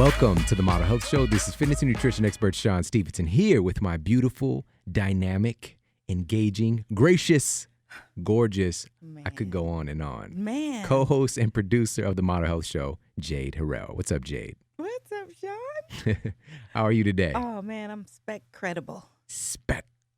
Welcome to the Model Health Show. This is fitness and nutrition expert Shawn Stevenson here with my beautiful, dynamic, engaging, gracious, gorgeous, I could go on and on, co-host and producer of the Model Health Show, Jade Harrell. What's up, Jade? What's up, Shawn? How are you today? Oh, man, I'm spec-credible.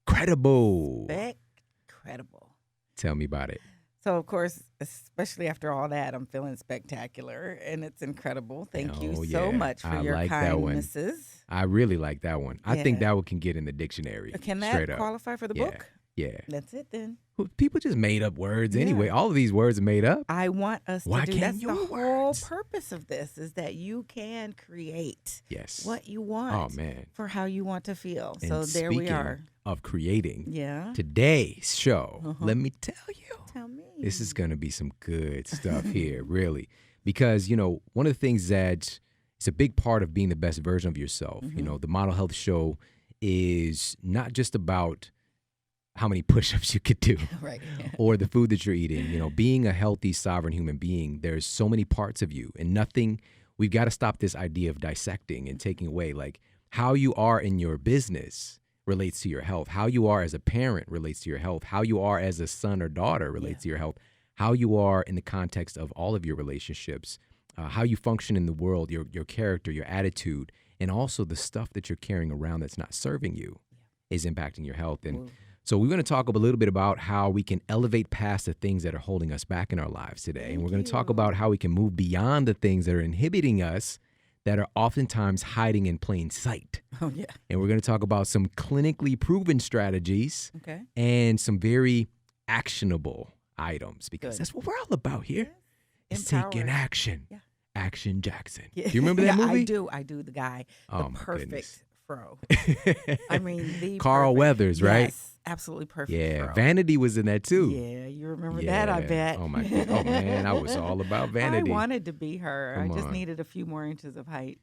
Credible. Spec-credible. Tell me about it. So, of course, especially after all that, I'm feeling spectacular, and it's incredible. Thank you so much for your like kindnesses. I really like that one. I think Yeah. that one can get in the dictionary. Can straight that up. qualify for the book? Yeah. That's it then. Well, people just made up words Yeah. anyway. All of these words are made up. I want us Why to do can't that's your the whole words? purpose of this is that you can create Yes. what you want Oh, man. for how you want to feel. And So there we speaking are. of creating, Yeah. today's show, let me tell you, Tell me. this is going to be some good stuff here, really. Because, you know, one of the things that it's a big part of being the best version of yourself. You know, the Model Health Show is not just about how many push-ups you could do Right. or the food that you're eating. You know, being a healthy, sovereign human being, there's so many parts of you and nothing. We've got to stop this idea of dissecting and taking away, like how you are in your business relates to your health, how you are as a parent relates to your health, how you are as a son or daughter relates to your health, how you are in the context of all of your relationships, how you function in the world, your character, your attitude, and also the stuff that you're carrying around that's not serving you is impacting your health. And so we're going to talk a little bit about how we can elevate past the things that are holding us back in our lives today. And we're going to talk about how we can move beyond the things that are inhibiting us that are oftentimes hiding in plain sight. Oh, yeah. And we're going to talk about some clinically proven strategies Okay. and some very actionable items because Good. that's what we're all about here. It's taking Empowering. action. Yeah. Action Jackson. Yeah. Do you remember that movie? I do. The guy, Oh, the my perfect goodness. fro. I mean, the Carl perfect. Weathers, right? Yes, absolutely perfect. Yeah, fro. Vanity was in that too. Yeah, you remember that? I bet. Oh my God. Oh man, I was all about Vanity. I wanted to be her. Come I just on. needed a few more inches of height.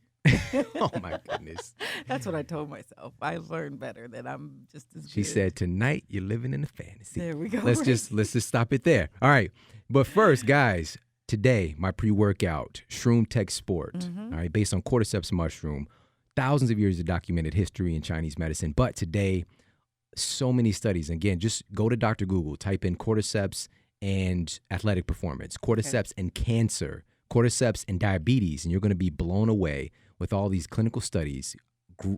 Oh my goodness. That's what I told myself. I learned better that I'm just as She good. said, "Tonight you're living in a fantasy." There we go. Let's just stop it there. All right. But first, guys, today my pre-workout Shroom Tech Sport. All right, based on cordyceps mushroom, thousands of years of documented history in Chinese medicine. But today, so many studies. Again, just go to Dr. Google, type in cordyceps and athletic performance, cordyceps and cancer, cordyceps and diabetes, and you're going to be blown away with all these clinical studies,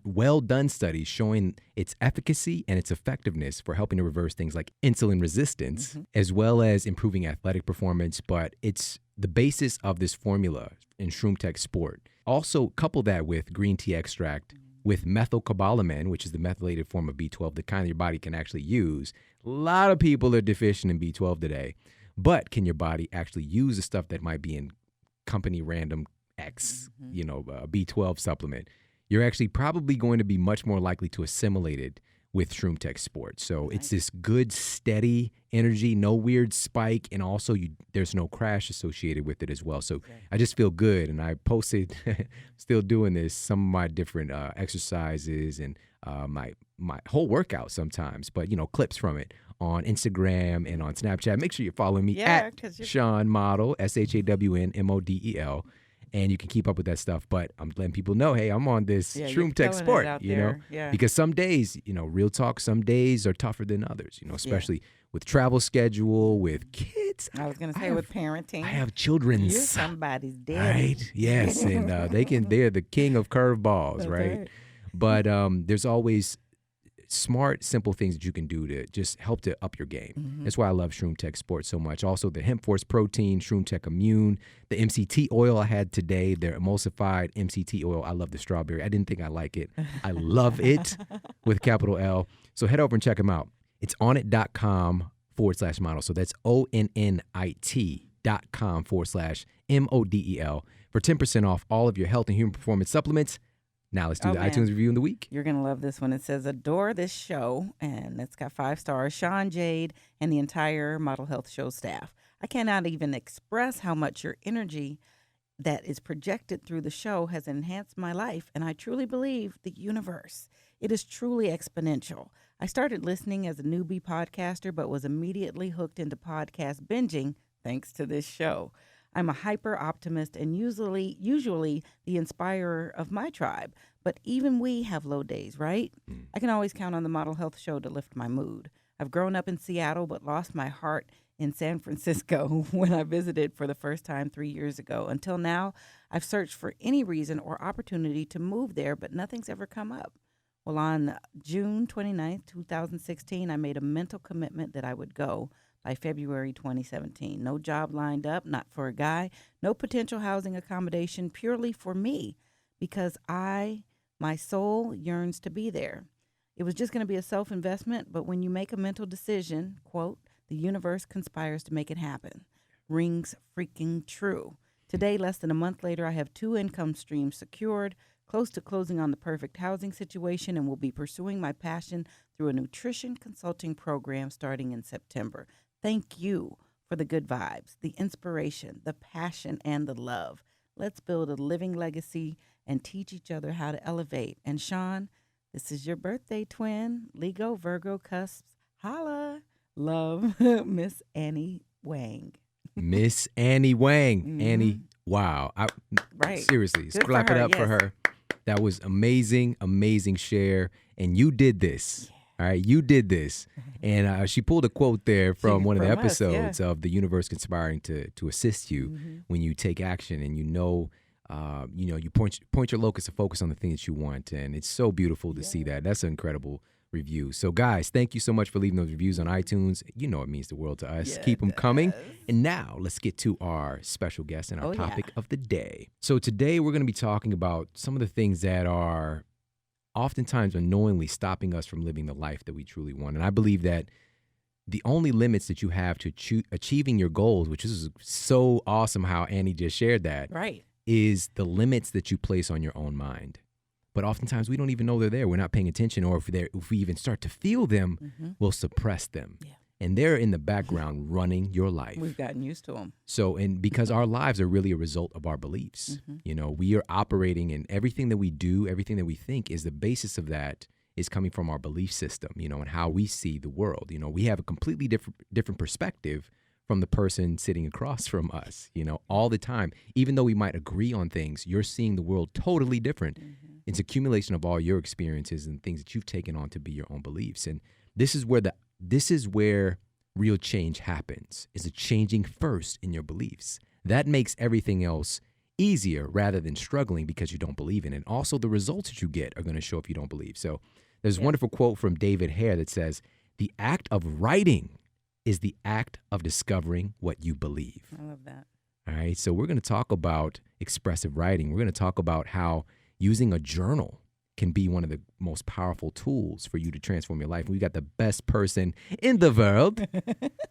well done studies showing its efficacy and its effectiveness for helping to reverse things like insulin resistance, as well as improving athletic performance. But it's the basis of this formula in Shroom Tech Sport. Also, couple that with green tea extract with methylcobalamin, which is the methylated form of B12, the kind your body can actually use. A lot of people are deficient in B12 today, but can your body actually use the stuff that might be in company random X, B12 supplement? You're actually probably going to be much more likely to assimilate it with Shroom Tech Sport. So it's this good, steady energy, no weird spike, and also there's no crash associated with it as well. So I just feel good, and I posted, still doing this, some of my different exercises and my whole workout sometimes, but clips from it on Instagram and on Snapchat. Make sure you're following me at Shawn Model, ShawnModel. And you can keep up with that stuff. But I'm letting people know, hey, I'm on this Shroom Tech Sport, because some days, real talk, some days are tougher than others, especially with travel schedule, with kids. I was going to say with parenting. I have children. You're somebody's daddy. Right? Yes. And they're the king of curveballs, right? But there's always smart, simple things that you can do to just help to up your game. That's why I love Shroom Tech Sport so much. Also, the Hemp Force Protein, Shroom Tech Immune, the MCT oil I had today, their emulsified MCT oil. I love the strawberry. I didn't think I like it. I love it with capital L. So head over and check them out. It's onnit.com/model. So that's onnit.com/MODEL for 10% off all of your health and human performance supplements. Now let's do the iTunes review in the week. You're going to love this one. It says, adore this show, and it's got 5 stars. Shawn, Jade, and the entire Model Health Show staff. I cannot even express how much your energy that is projected through the show has enhanced my life, and I truly believe the universe. It is truly exponential. I started listening as a newbie podcaster, but was immediately hooked into podcast binging thanks to this show. I'm a hyper optimist and usually the inspirer of my tribe. But even we have low days, right? I can always count on the Model Health Show to lift my mood. I've grown up in Seattle but lost my heart in San Francisco when I visited for the first time 3 years ago. Until now, I've searched for any reason or opportunity to move there, but nothing's ever come up. Well, on June 29th, 2016, I made a mental commitment that I would go by February 2017. No job lined up, not for a guy, no potential housing accommodation, purely for me, because my soul yearns to be there. It was just going to be a self-investment, but when you make a mental decision, quote, the universe conspires to make it happen. Rings freaking true. Today, less than a month later, I have 2 income streams secured, close to closing on the perfect housing situation, and will be pursuing my passion through a nutrition consulting program starting in September. Thank you for the good vibes, the inspiration, the passion, and the love. Let's build a living legacy and teach each other how to elevate. And Shawn, this is your birthday twin, Lego, Virgo, cusps. Holla. Love, Miss Annie Wang. Miss Annie Wang. Mhm. Annie, wow. Right. Seriously, Good clap for it her, up for yes. her. That was amazing, amazing share. And you did this. All right, you did this. And she pulled a quote there from one of the from us, yeah. episodes of the universe conspiring to assist you when you take action and you point your locus of focus on the thing that you want. And it's so beautiful to see that. That's an incredible review. So guys, thank you so much for leaving those reviews on iTunes. You know it means the world to us. Yeah, Keep them it coming. does. And now let's get to our special guest and our Oh, yeah. topic of the day. So today we're going to be talking about some of the things that are oftentimes unknowingly stopping us from living the life that we truly want. And I believe that the only limits that you have to achieving your goals, which is so awesome how Annie just shared that, Right. is the limits that you place on your own mind. But oftentimes we don't even know they're there. We're not paying attention, or if we even start to feel them, we'll suppress them. Yeah. And they're in the background running your life. We've gotten used to them. So, and because our lives are really a result of our beliefs, we are operating in everything that we do, everything that we think is the basis of that is coming from our belief system, and how we see the world. We have a completely different perspective from the person sitting across from us, all the time. Even though we might agree on things, you're seeing the world totally different. It's accumulation of all your experiences and things that you've taken on to be your own beliefs. And this is where real change happens, is a changing first in your beliefs. That makes everything else easier rather than struggling because you don't believe in it. And also the results that you get are going to show if you don't believe. So there's a wonderful quote from David Hare that says, the act of writing is the act of discovering what you believe. I love that. All right. So we're going to talk about expressive writing. We're going to talk about how using a journal can be one of the most powerful tools for you to transform your life. We got the best person in the world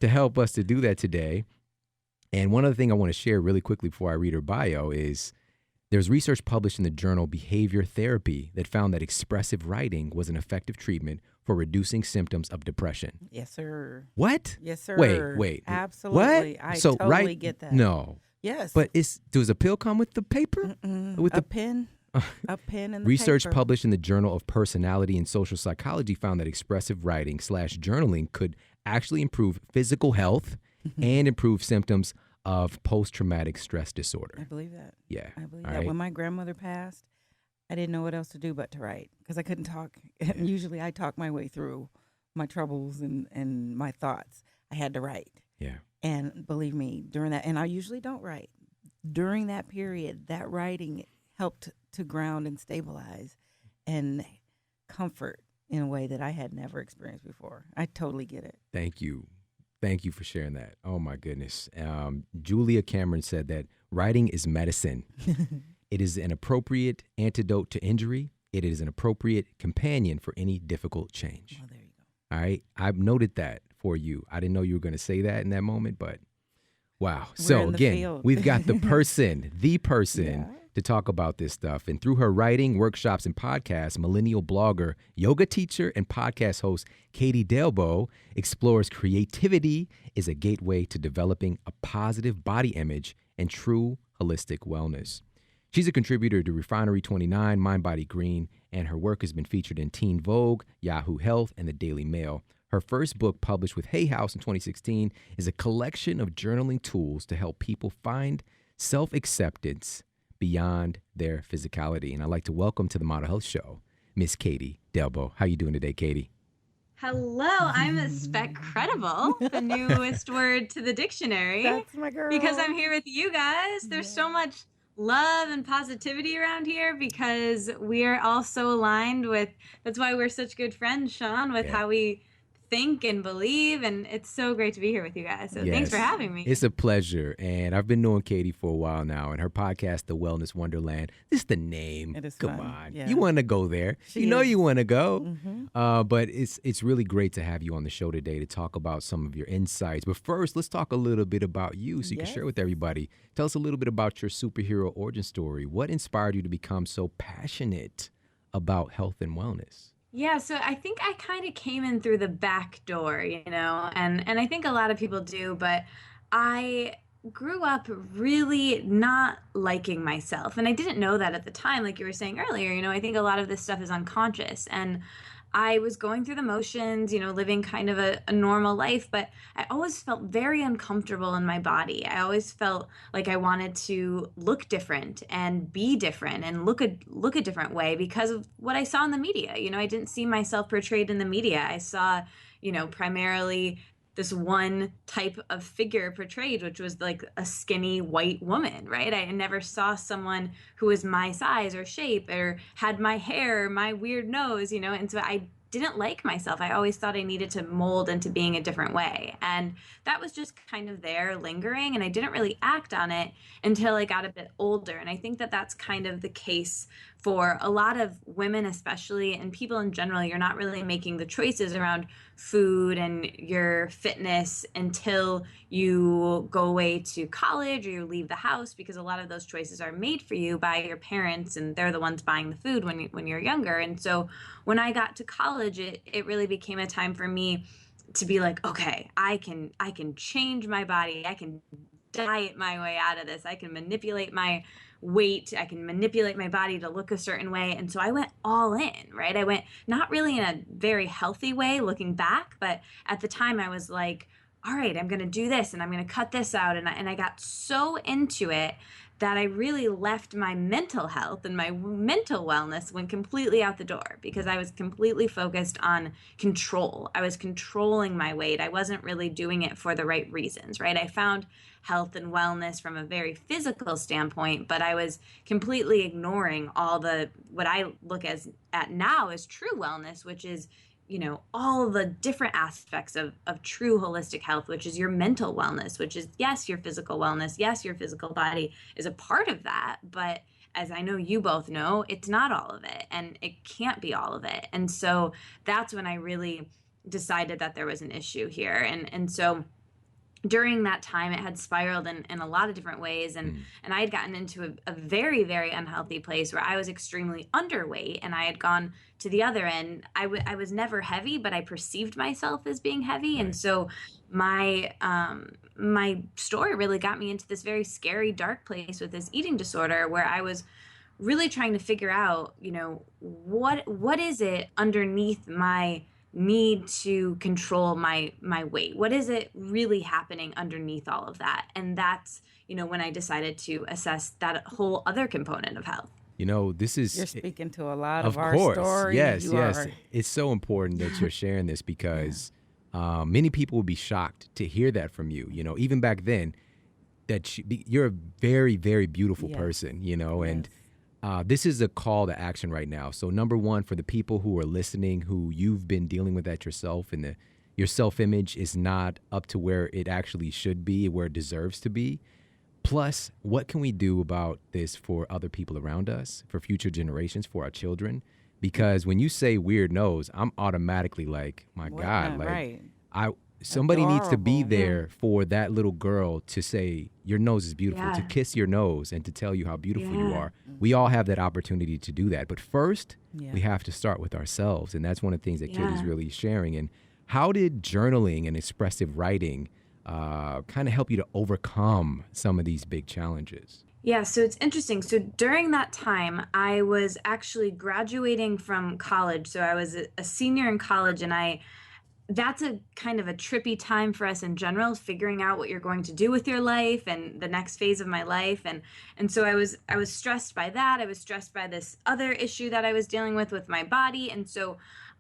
to help us to do that today. And one other thing I want to share really quickly before I read her bio is there's research published in the journal Behavior Therapy that found that expressive writing was an effective treatment for reducing symptoms of depression. Yes, sir. What? Yes, sir. Wait. Absolutely. What? I So, totally get that. No. Yes. But does a pill come with the paper? With a pen? A pen and the Research paper. published in the Journal of Personality and Social Psychology found that expressive writing / journaling could actually improve physical health and improve symptoms of post-traumatic stress disorder. I believe that. Yeah. I believe All that. right. When my grandmother passed, I didn't know what else to do but to write because I couldn't talk. Usually I talk my way through my troubles and my thoughts. I had to write. Yeah. And believe me, during that, and I usually don't write, during that period, that writing helped to ground and stabilize and comfort in a way that I had never experienced before. I totally get it. Thank you. Thank you for sharing that. Oh, my goodness. Julia Cameron said that writing is medicine. It is an appropriate antidote to injury. It is an appropriate companion for any difficult change. Oh, there you go. All right. I've noted that for you. I didn't know you were going to say that in that moment, but wow. We're So in the again, field. we've got the person Yeah. to talk about this stuff. And through her writing, workshops, and podcasts, millennial blogger, yoga teacher, and podcast host Katie Dalebout explores creativity is a gateway to developing a positive body image and true holistic wellness. She's a contributor to Refinery 29, Mind Body Green, and her work has been featured in Teen Vogue, Yahoo Health, and the Daily Mail. Her first book, published with Hay House in 2016, is a collection of journaling tools to help people find self-acceptance beyond their physicality. And I'd like to welcome to the Model Health Show, Miss Katie Dalebout. How you doing today, Katie? Hello, I'm a spec-credible, the newest word to the dictionary. That's my girl. Because I'm here with you guys. There's so much love and positivity around here because we are all so aligned with, that's why we're such good friends, Shawn, with how we think and believe, and it's so great to be here with you guys. So thanks for having me. It's a pleasure, and I've been knowing Katie for a while now, and her podcast, The Wellness Wonderland, this is the name. It is Come fun. on. Yeah. You want to go there. You know you want to go. But it's really great to have you on the show today to talk about some of your insights. But first, let's talk a little bit about you so you can share with everybody. Tell us a little bit about your superhero origin story. What inspired you to become so passionate about health and wellness? Yeah, so I think I kind of came in through the back door, and I think a lot of people do, but I grew up really not liking myself. And I didn't know that at the time, like you were saying earlier. I think a lot of this stuff is unconscious. And I was going through the motions, living kind of a normal life, but I always felt very uncomfortable in my body. I always felt like I wanted to look different and be different and look a different way because of what I saw in the media. I didn't see myself portrayed in the media. I saw, primarily this one type of figure portrayed, which was like a skinny white woman, right? I never saw someone who was my size or shape or had my hair, or my weird nose, and so I didn't like myself. I always thought I needed to mold into being a different way. And that was just kind of there lingering, and I didn't really act on it until I got a bit older. And I think that that's kind of the case for a lot of women, especially, and people in general. You're not really making the choices around food and your fitness until you go away to college or you leave the house, because a lot of those choices are made for you by your parents, and they're the ones buying the food when you're younger. And so when I got to college, it really became a time for me to be like, okay, I can change my body. I can diet my way out of this. I can manipulate my weight. I can manipulate my body to look a certain way. And so I went all in, right? I went not really in a very healthy way looking back, but at the time I was like, all right, I'm going to do this and I'm going to cut this out. And I got so into it that I really left my mental health and my mental wellness went completely out the door because I was completely focused on control. I was controlling my weight. I wasn't really doing it for the right reasons, right? I found health and wellness from a very physical standpoint, but I was completely ignoring all what I look at now as true wellness, which is all the different aspects of true holistic health, which is your mental wellness, which is, yes, your physical wellness. Yes, your physical body is a part of that. But as I know you both know, it's not all of it, and it can't be all of it. And so that's when I really decided that there was an issue here. And so during that time, it had spiraled in a lot of different ways. And I had gotten into a very, very unhealthy place where I was extremely underweight, and I had gone to the other end. I was never heavy, but I perceived myself as being heavy. And so my story really got me into this very scary, dark place with this eating disorder where I was really trying to figure out, what is it underneath my need to control my weight? What is it really happening underneath all of that? And that's, when I decided to assess that whole other component of health. This is... You're speaking to a lot of our course. story. Yes. It's so important that you're sharing this because many people would be shocked to hear that from you. Even back then, that you're a very, very beautiful person, and this is a call to action right now. So number one, for the people who are listening, who you've been dealing with that yourself, and your self-image is not up to where it actually should be, where it deserves to be. Plus, what can we do about this for other people around us, for future generations, for our children? Because when you say weird nose, I'm automatically like, my God, like somebody needs to be there for that little girl to say, your nose is beautiful, to kiss your nose and to tell you how beautiful you are. We all have that opportunity to do that. But first, we have to start with ourselves. And that's one of the things that Katie's really sharing. And how did journaling and expressive writing kind of help you to overcome some of these big challenges? Yeah, so it's interesting. So during that time, I was actually graduating from college. So I was a senior in college, and I that's a kind of a trippy time for us in general, figuring out what you're going to do with your life and the next phase of my life. And so I was stressed by that. I was stressed by this other issue that I was dealing with my body. And so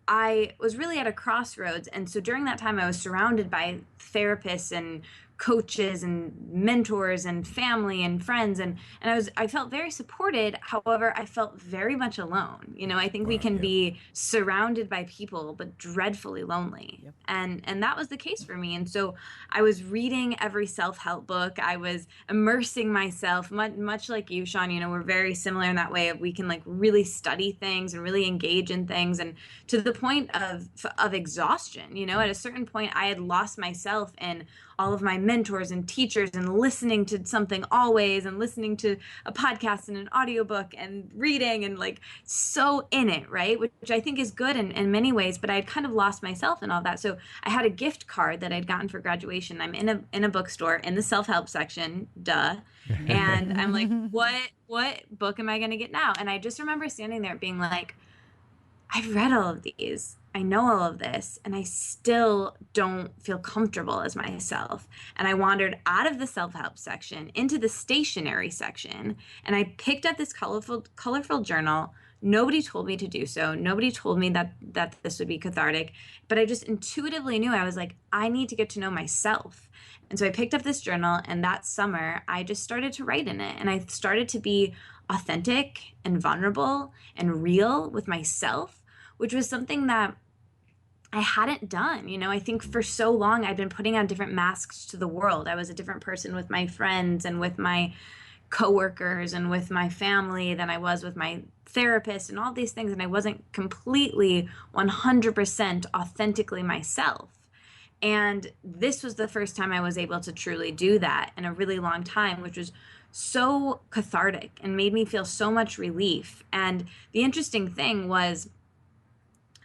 I was really at a crossroads. And so during that time, I was surrounded by therapists and coaches and mentors and family and friends. And I felt very supported. However, I felt very much alone. I think we can be surrounded by people, but dreadfully lonely. Yep. And that was the case for me. And so I was reading every self-help book. I was immersing myself, much like you, Shawn. We're very similar in that way. We can like really study things and really engage in things, and to the point of exhaustion. At a certain point, I had lost myself in all of my mentors and teachers and listening to something always and listening to a podcast and an audiobook and reading and like so in it, right? Which I think is good in many ways, but I had kind of lost myself in all that. So I had a gift card that I'd gotten for graduation. I'm in a bookstore in the self-help section, duh. And I'm like, what book am I going to get now? And I just remember standing there being like, I've read all of these. I know all of this, and I still don't feel comfortable as myself. And I wandered out of the self-help section into the stationery section, and I picked up this colorful journal. Nobody told me to do so. Nobody told me that this would be cathartic, but I just intuitively knew. I was like, I need to get to know myself. And so I picked up this journal, and that summer I just started to write in it, and I started to be authentic and vulnerable and real with myself, which was something that I hadn't done. I think for so long I'd been putting on different masks to the world. I was a different person with my friends and with my coworkers and with my family than I was with my therapist and all these things. And I wasn't completely 100% authentically myself. And this was the first time I was able to truly do that in a really long time, which was so cathartic and made me feel so much relief. And the interesting thing was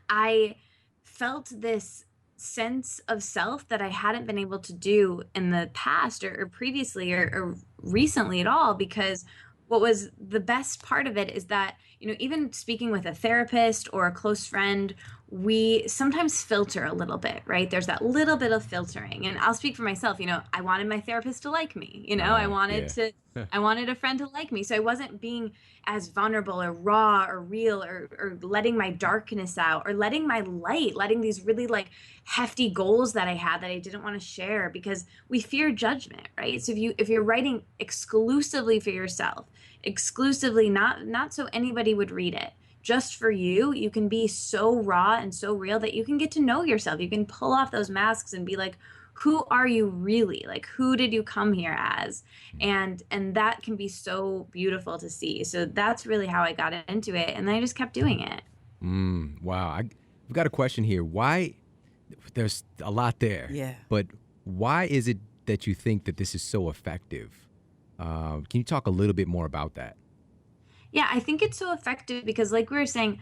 I felt this sense of self that I hadn't been able to do in the past or previously or recently at all, because what was the best part of it is that, even speaking with a therapist or a close friend, we sometimes filter a little bit, right? There's that little bit of filtering. And I'll speak for myself, I wanted my therapist to like me, I wanted a friend to like me. So I wasn't being as vulnerable or raw or real or letting my darkness out or letting my light, letting these really like hefty goals that I had that I didn't want to share because we fear judgment, right? So if you're writing exclusively for yourself, exclusively not so anybody would read it, just for you, you can be so raw and so real that you can get to know yourself. You can pull off those masks and be like, who are you really? Like, who did you come here as? And that can be so beautiful to see. So that's really how I got into it. And then I just kept doing it. Wow. I've got a question here. Why, there's a lot there. Yeah. But why is it that you think that this is so effective? Can you talk a little bit more about that? Yeah, I think it's so effective because like we were saying,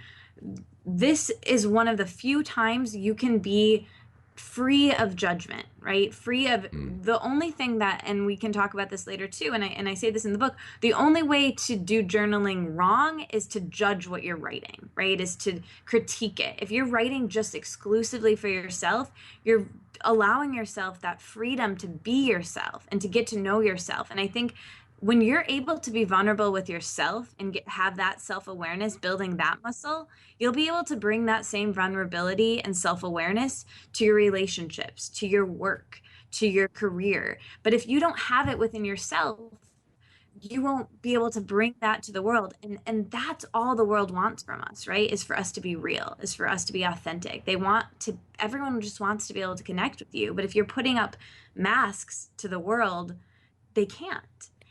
this is one of the few times you can be free of judgment, right? Free of the only thing that, and we can talk about this later too, and I say this in the book, the only way to do journaling wrong is to judge what you're writing, right? Is to critique it. If you're writing just exclusively for yourself, you're allowing yourself that freedom to be yourself and to get to know yourself. And I think when you're able to be vulnerable with yourself and have that self-awareness, building that muscle, you'll be able to bring that same vulnerability and self-awareness to your relationships, to your work, to your career. But if you don't have it within yourself, you won't be able to bring that to the world. And that's all the world wants from us, right? Is for us to be real, is for us to be authentic. Everyone just wants to be able to connect with you. But if you're putting up masks to the world, they can't.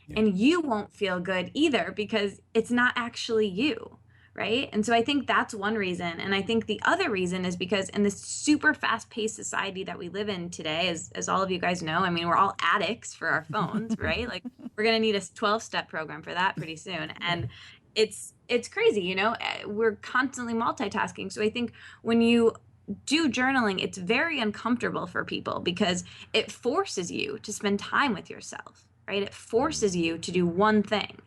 Yeah. And you won't feel good either because it's not actually you, right? And so I think that's one reason. And I think the other reason is because in this super fast-paced society that we live in today, as all of you guys know, I mean, we're all addicts for our phones, right? Like we're going to need a 12-step program for that pretty soon. And it's crazy, we're constantly multitasking. So I think when you do journaling, it's very uncomfortable for people because it forces you to spend time with yourself. Right? It forces you to do one thing.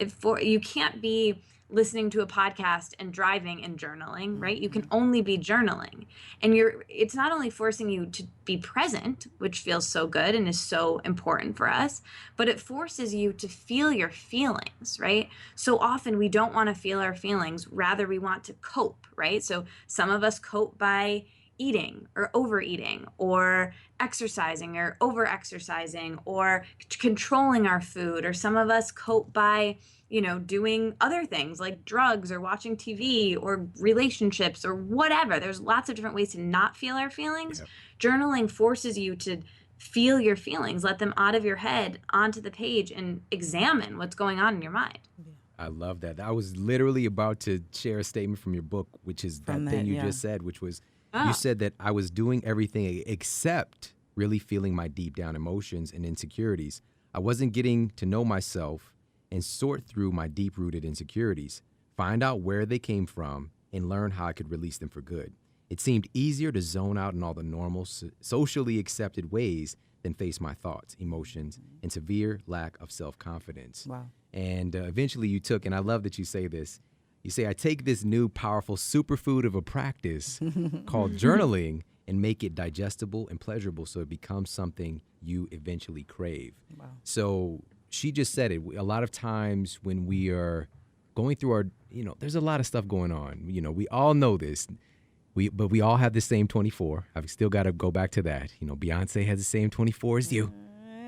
You can't be listening to a podcast and driving and journaling, right? You can only be journaling. And it's not only forcing you to be present, which feels so good and is so important for us, but it forces you to feel your feelings, right? So often we don't want to feel our feelings, rather we want to cope, right? So some of us cope by eating or overeating or exercising or over-exercising or controlling our food, or some of us cope by doing other things like drugs or watching TV or relationships or whatever. There's lots of different ways to not feel our feelings. Yep. Journaling forces you to feel your feelings, let them out of your head onto the page and examine what's going on in your mind. I love that. I was literally about to share a statement from your book, which is that thing you just said, which was, you said that I was doing everything except really feeling my deep down emotions and insecurities. I wasn't getting to know myself and sort through my deep-rooted insecurities, find out where they came from, and learn how I could release them for good. It seemed easier to zone out in all the normal, socially accepted ways than face my thoughts, emotions, and severe lack of self-confidence. Wow. And eventually you took, and I love that you say this, you say, I take this new powerful superfood of a practice called journaling and make it digestible and pleasurable so it becomes something you eventually crave. Wow. So she just said it. A lot of times when we are going through our, there's a lot of stuff going on. We all know this. But we all have the same 24. I've still got to go back to that. Beyonce has the same 24 as you.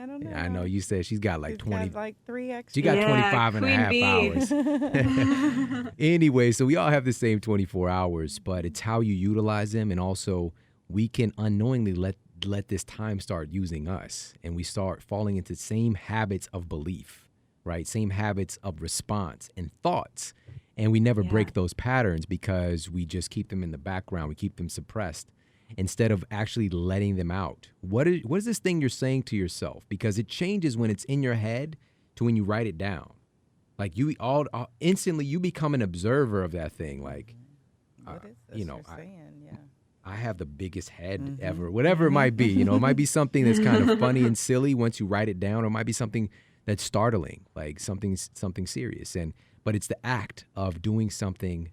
I don't know. I know you said she's got like 20. Got like 3 extra. She got 25 and a half hours. Anyway, so we all have the same 24 hours, but it's how you utilize them. And also we can unknowingly let this time start using us, and we start falling into the same habits of belief, right? Same habits of response and thoughts. And we never break those patterns because we just keep them in the background. We keep them suppressed instead of actually letting them out. What is this thing you're saying to yourself? Because it changes when it's in your head to when you write it down. Like you all instantly you become an observer of that thing. Like, what is this you're saying? Yeah. I have the biggest head ever, whatever it might be. It might be something that's kind of funny and silly once you write it down, or it might be something that's startling, like something serious. But it's the act of doing something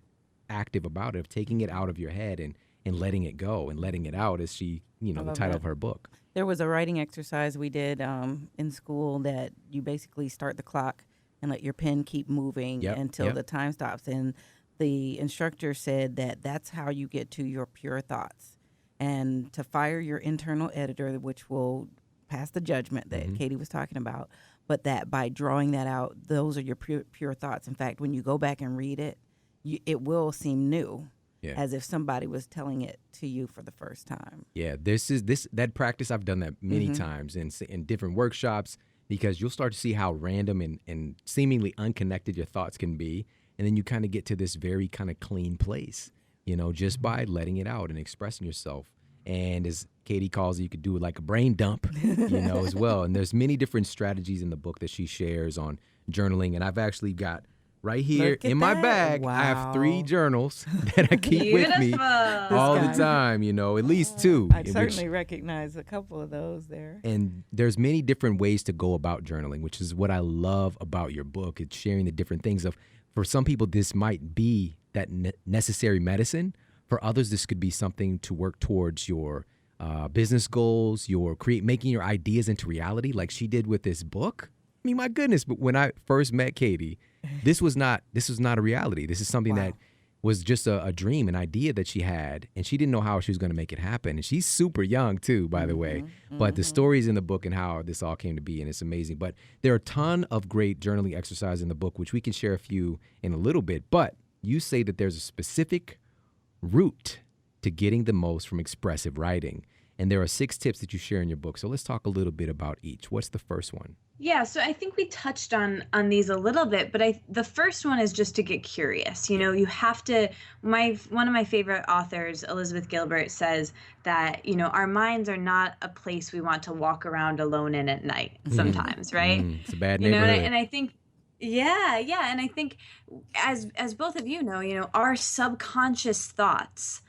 active about it, of taking it out of your head and letting it go and letting it out, as she, the title of her book. There was a writing exercise we did in school that you basically start the clock and let your pen keep moving until the time stops. And the instructor said that that's how you get to your pure thoughts, and to fire your internal editor, which will pass the judgment that Katie was talking about. But that by drawing that out, those are your pure thoughts. In fact, when you go back and read it, it will seem new, as if somebody was telling it to you for the first time. Yeah, that practice. I've done that many times in different workshops, because you'll start to see how random and seemingly unconnected your thoughts can be. And then you kind of get to this very kind of clean place, just by letting it out and expressing yourself. And as Katie calls it, you could do it like a brain dump, as well. And there's many different strategies in the book that she shares on journaling. And I've actually got right here in my bag, I have 3 journals that I keep with me all the time, at least 2. I certainly recognize a couple of those there. And there's many different ways to go about journaling, which is what I love about your book. It's sharing the different things for some people, this might be that necessary medicine. For others, this could be something to work towards your business goals, making your ideas into reality, like she did with this book. I mean, my goodness! But when I first met Katie, this was not a reality. This is something that was just a dream, an idea that she had, and she didn't know how she was going to make it happen. And she's super young too, by the way. But the stories in the book and how this all came to be, and it's amazing. But there are a ton of great journaling exercises in the book, which we can share a few in a little bit. But you say that there's a specific route to getting the most from expressive writing. And there are 6 tips that you share in your book. So let's talk a little bit about each. What's the first one? Yeah, so I think we touched on these a little bit, but the first one is just to get curious. You have to, one of my favorite authors, Elizabeth Gilbert, says that, our minds are not a place we want to walk around alone in at night sometimes, right? It's a bad neighborhood. And I think, and I think as both of you know, our subconscious thoughts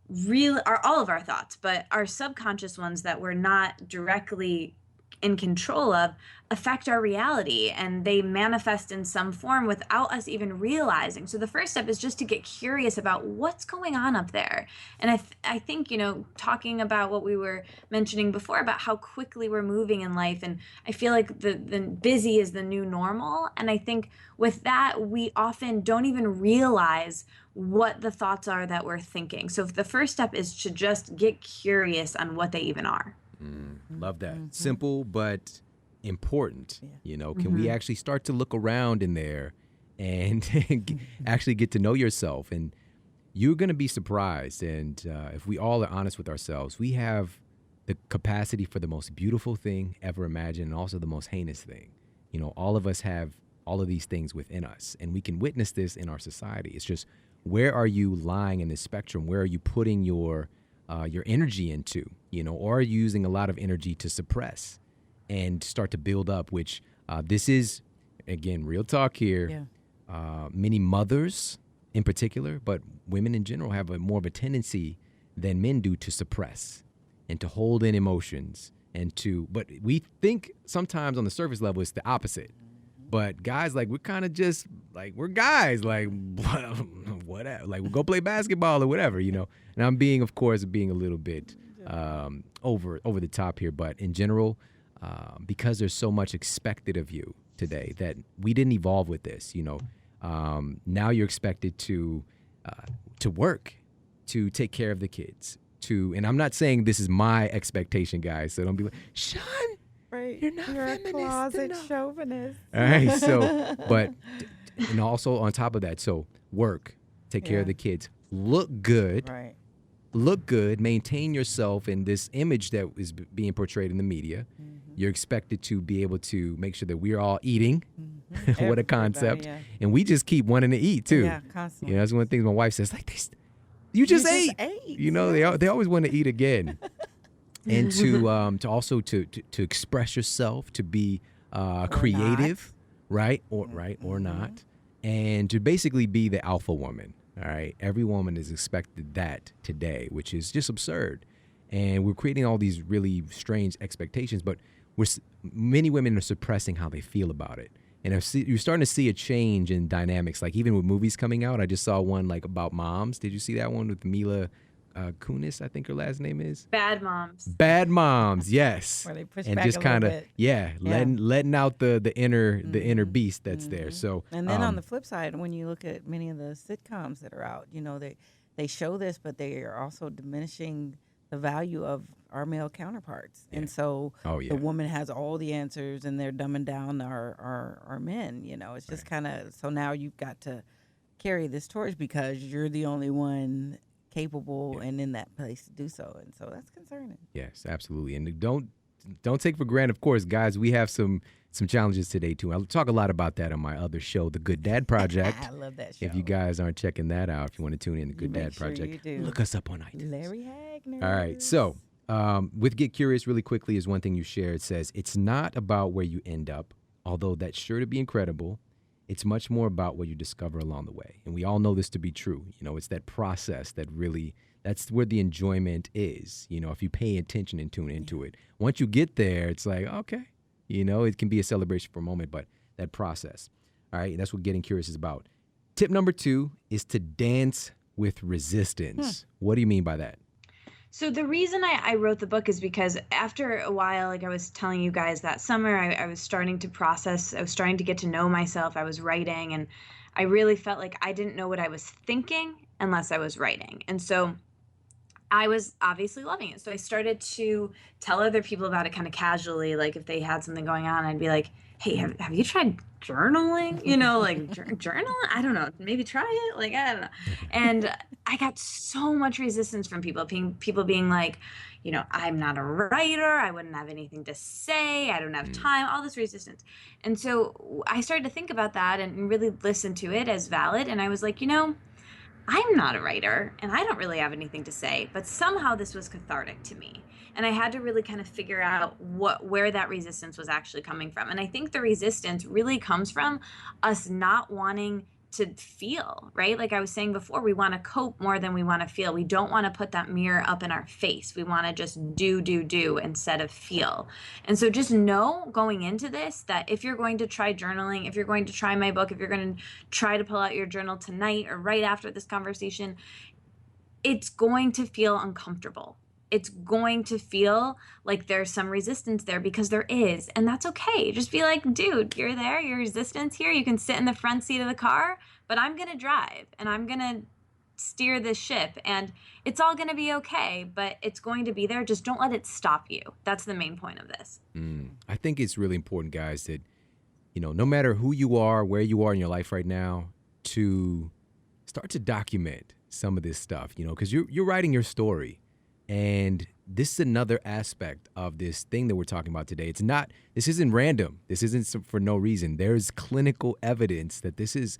really are all of our thoughts, but our subconscious ones that we're not directly in control of affect our reality, and they manifest in some form without us even realizing. So the first step is just to get curious about what's going on up there. And I think, talking about what we were mentioning before about how quickly we're moving in life, and I feel like the busy is the new normal. And I think with that, we often don't even realize what the thoughts are that we're thinking. So the first step is to just get curious on what they even are. Love that. Simple, but important. Can we actually start to look around in there and actually get to know yourself? And you're going to be surprised. And if we all are honest with ourselves, we have the capacity for the most beautiful thing ever imagined, and also the most heinous thing. All of us have all of these things within us, and we can witness this in our society. It's just, where are you lying in this spectrum? Where are you putting your energy into? Or are you using a lot of energy to suppress and start to build up, which this is, again, real talk here. Yeah. Many mothers in particular, but women in general, have more of a tendency than men do to suppress and to hold in emotions but we think sometimes on the surface level it's the opposite. But guys, like, we're kind of just like, we're guys, like, whatever, like, we'll go play basketball or whatever, And I'm being a little bit over the top here, but in general, because there's so much expected of you today that we didn't evolve with this, now you're expected to work, to take care of the kids, and I'm not saying this is my expectation, guys, so don't be like, Shawn, right, you're not a closet enough. chauvinist. All right, so, but, and also on top of that, so work, take care of the kids, look good, right. Look good, maintain yourself in this image that is being portrayed in the media. You're expected to be able to make sure that we're all eating. What a concept. Yeah. And we just keep wanting to eat too. Yeah, constantly. That's one of the things my wife says, like, you just ate. They always want to eat again. And to also to express yourself, to be creative, right? Or not. And to basically be the alpha woman. All right. Every woman is expected that today, which is just absurd. And we're creating all these really strange expectations, but many women are suppressing how they feel about it. And you're starting to see a change in dynamics. Like, even with movies coming out, I just saw one like about moms. Did you see that one with Mila Kunis, I think her last name is? Bad Moms. Bad Moms, yes. Where they push and back just kind of letting out the inner beast that's there. So and then on the flip side, when you look at many of the sitcoms that are out, they show this, but they are also diminishing the value of our male counterparts. And so the woman has all the answers, and they're dumbing down our men. It's just kind of, so now you've got to carry this torch because you're the only one capable and in that place to do so, and so that's concerning. Yes, absolutely. And don't take for granted, of course, guys, we have some challenges today too. I'll talk a lot about that on my other show, The Good Dad Project. I love that show. If you guys aren't checking that out, if you want to tune in, The Good Dad Project, look us up on iTunes. Larry Hagner. All right, so with Get Curious, really quickly, is one thing you shared. It says it's not about where you end up, although that's sure to be incredible. It's much more about what you discover along the way. And we all know this to be true. It's that process that's where the enjoyment is. If you pay attention and tune into it. Once you get there, it's like, okay, it can be a celebration for a moment, but that process. All right, that's what Getting Curious is about. Tip number 2 is to dance with resistance. What do you mean by that? So the reason I wrote the book is because after a while, like I was telling you guys that summer, I was starting to process. I was starting to get to know myself. I was writing, and I really felt like I didn't know what I was thinking unless I was writing. And so I was obviously loving it. So I started to tell other people about it kind of casually. Like if they had something going on, I'd be like, hey, have you tried journaling? Journaling? I don't know. Maybe try it. Like, I don't know. And I got so much resistance from people being like, I'm not a writer. I wouldn't have anything to say. I don't have time, all this resistance. And so I started to think about that and really listen to it as valid. And I was like, I'm not a writer and I don't really have anything to say, but somehow this was cathartic to me. And I had to really kind of figure out where that resistance was actually coming from. And I think the resistance really comes from us not wanting to feel, right? Like I was saying before, we want to cope more than we want to feel. We don't want to put that mirror up in our face. We want to just do instead of feel. And so just know going into this that if you're going to try journaling, if you're going to try my book, if you're going to try to pull out your journal tonight or right after this conversation, it's going to feel uncomfortable. It's going to feel like there's some resistance there, because there is, and that's okay. Just be like, dude, you're there, your resistance here. You can sit in the front seat of the car, but I'm going to drive and I'm going to steer this ship, and it's all going to be okay, but it's going to be there. Just don't let it stop you. That's the main point of this. I think it's really important, guys, that, no matter who you are, where you are in your life right now, to start to document some of this stuff, because you're writing your story. And this is another aspect of this thing that we're talking about today. This isn't random. This isn't for no reason. There's clinical evidence that this is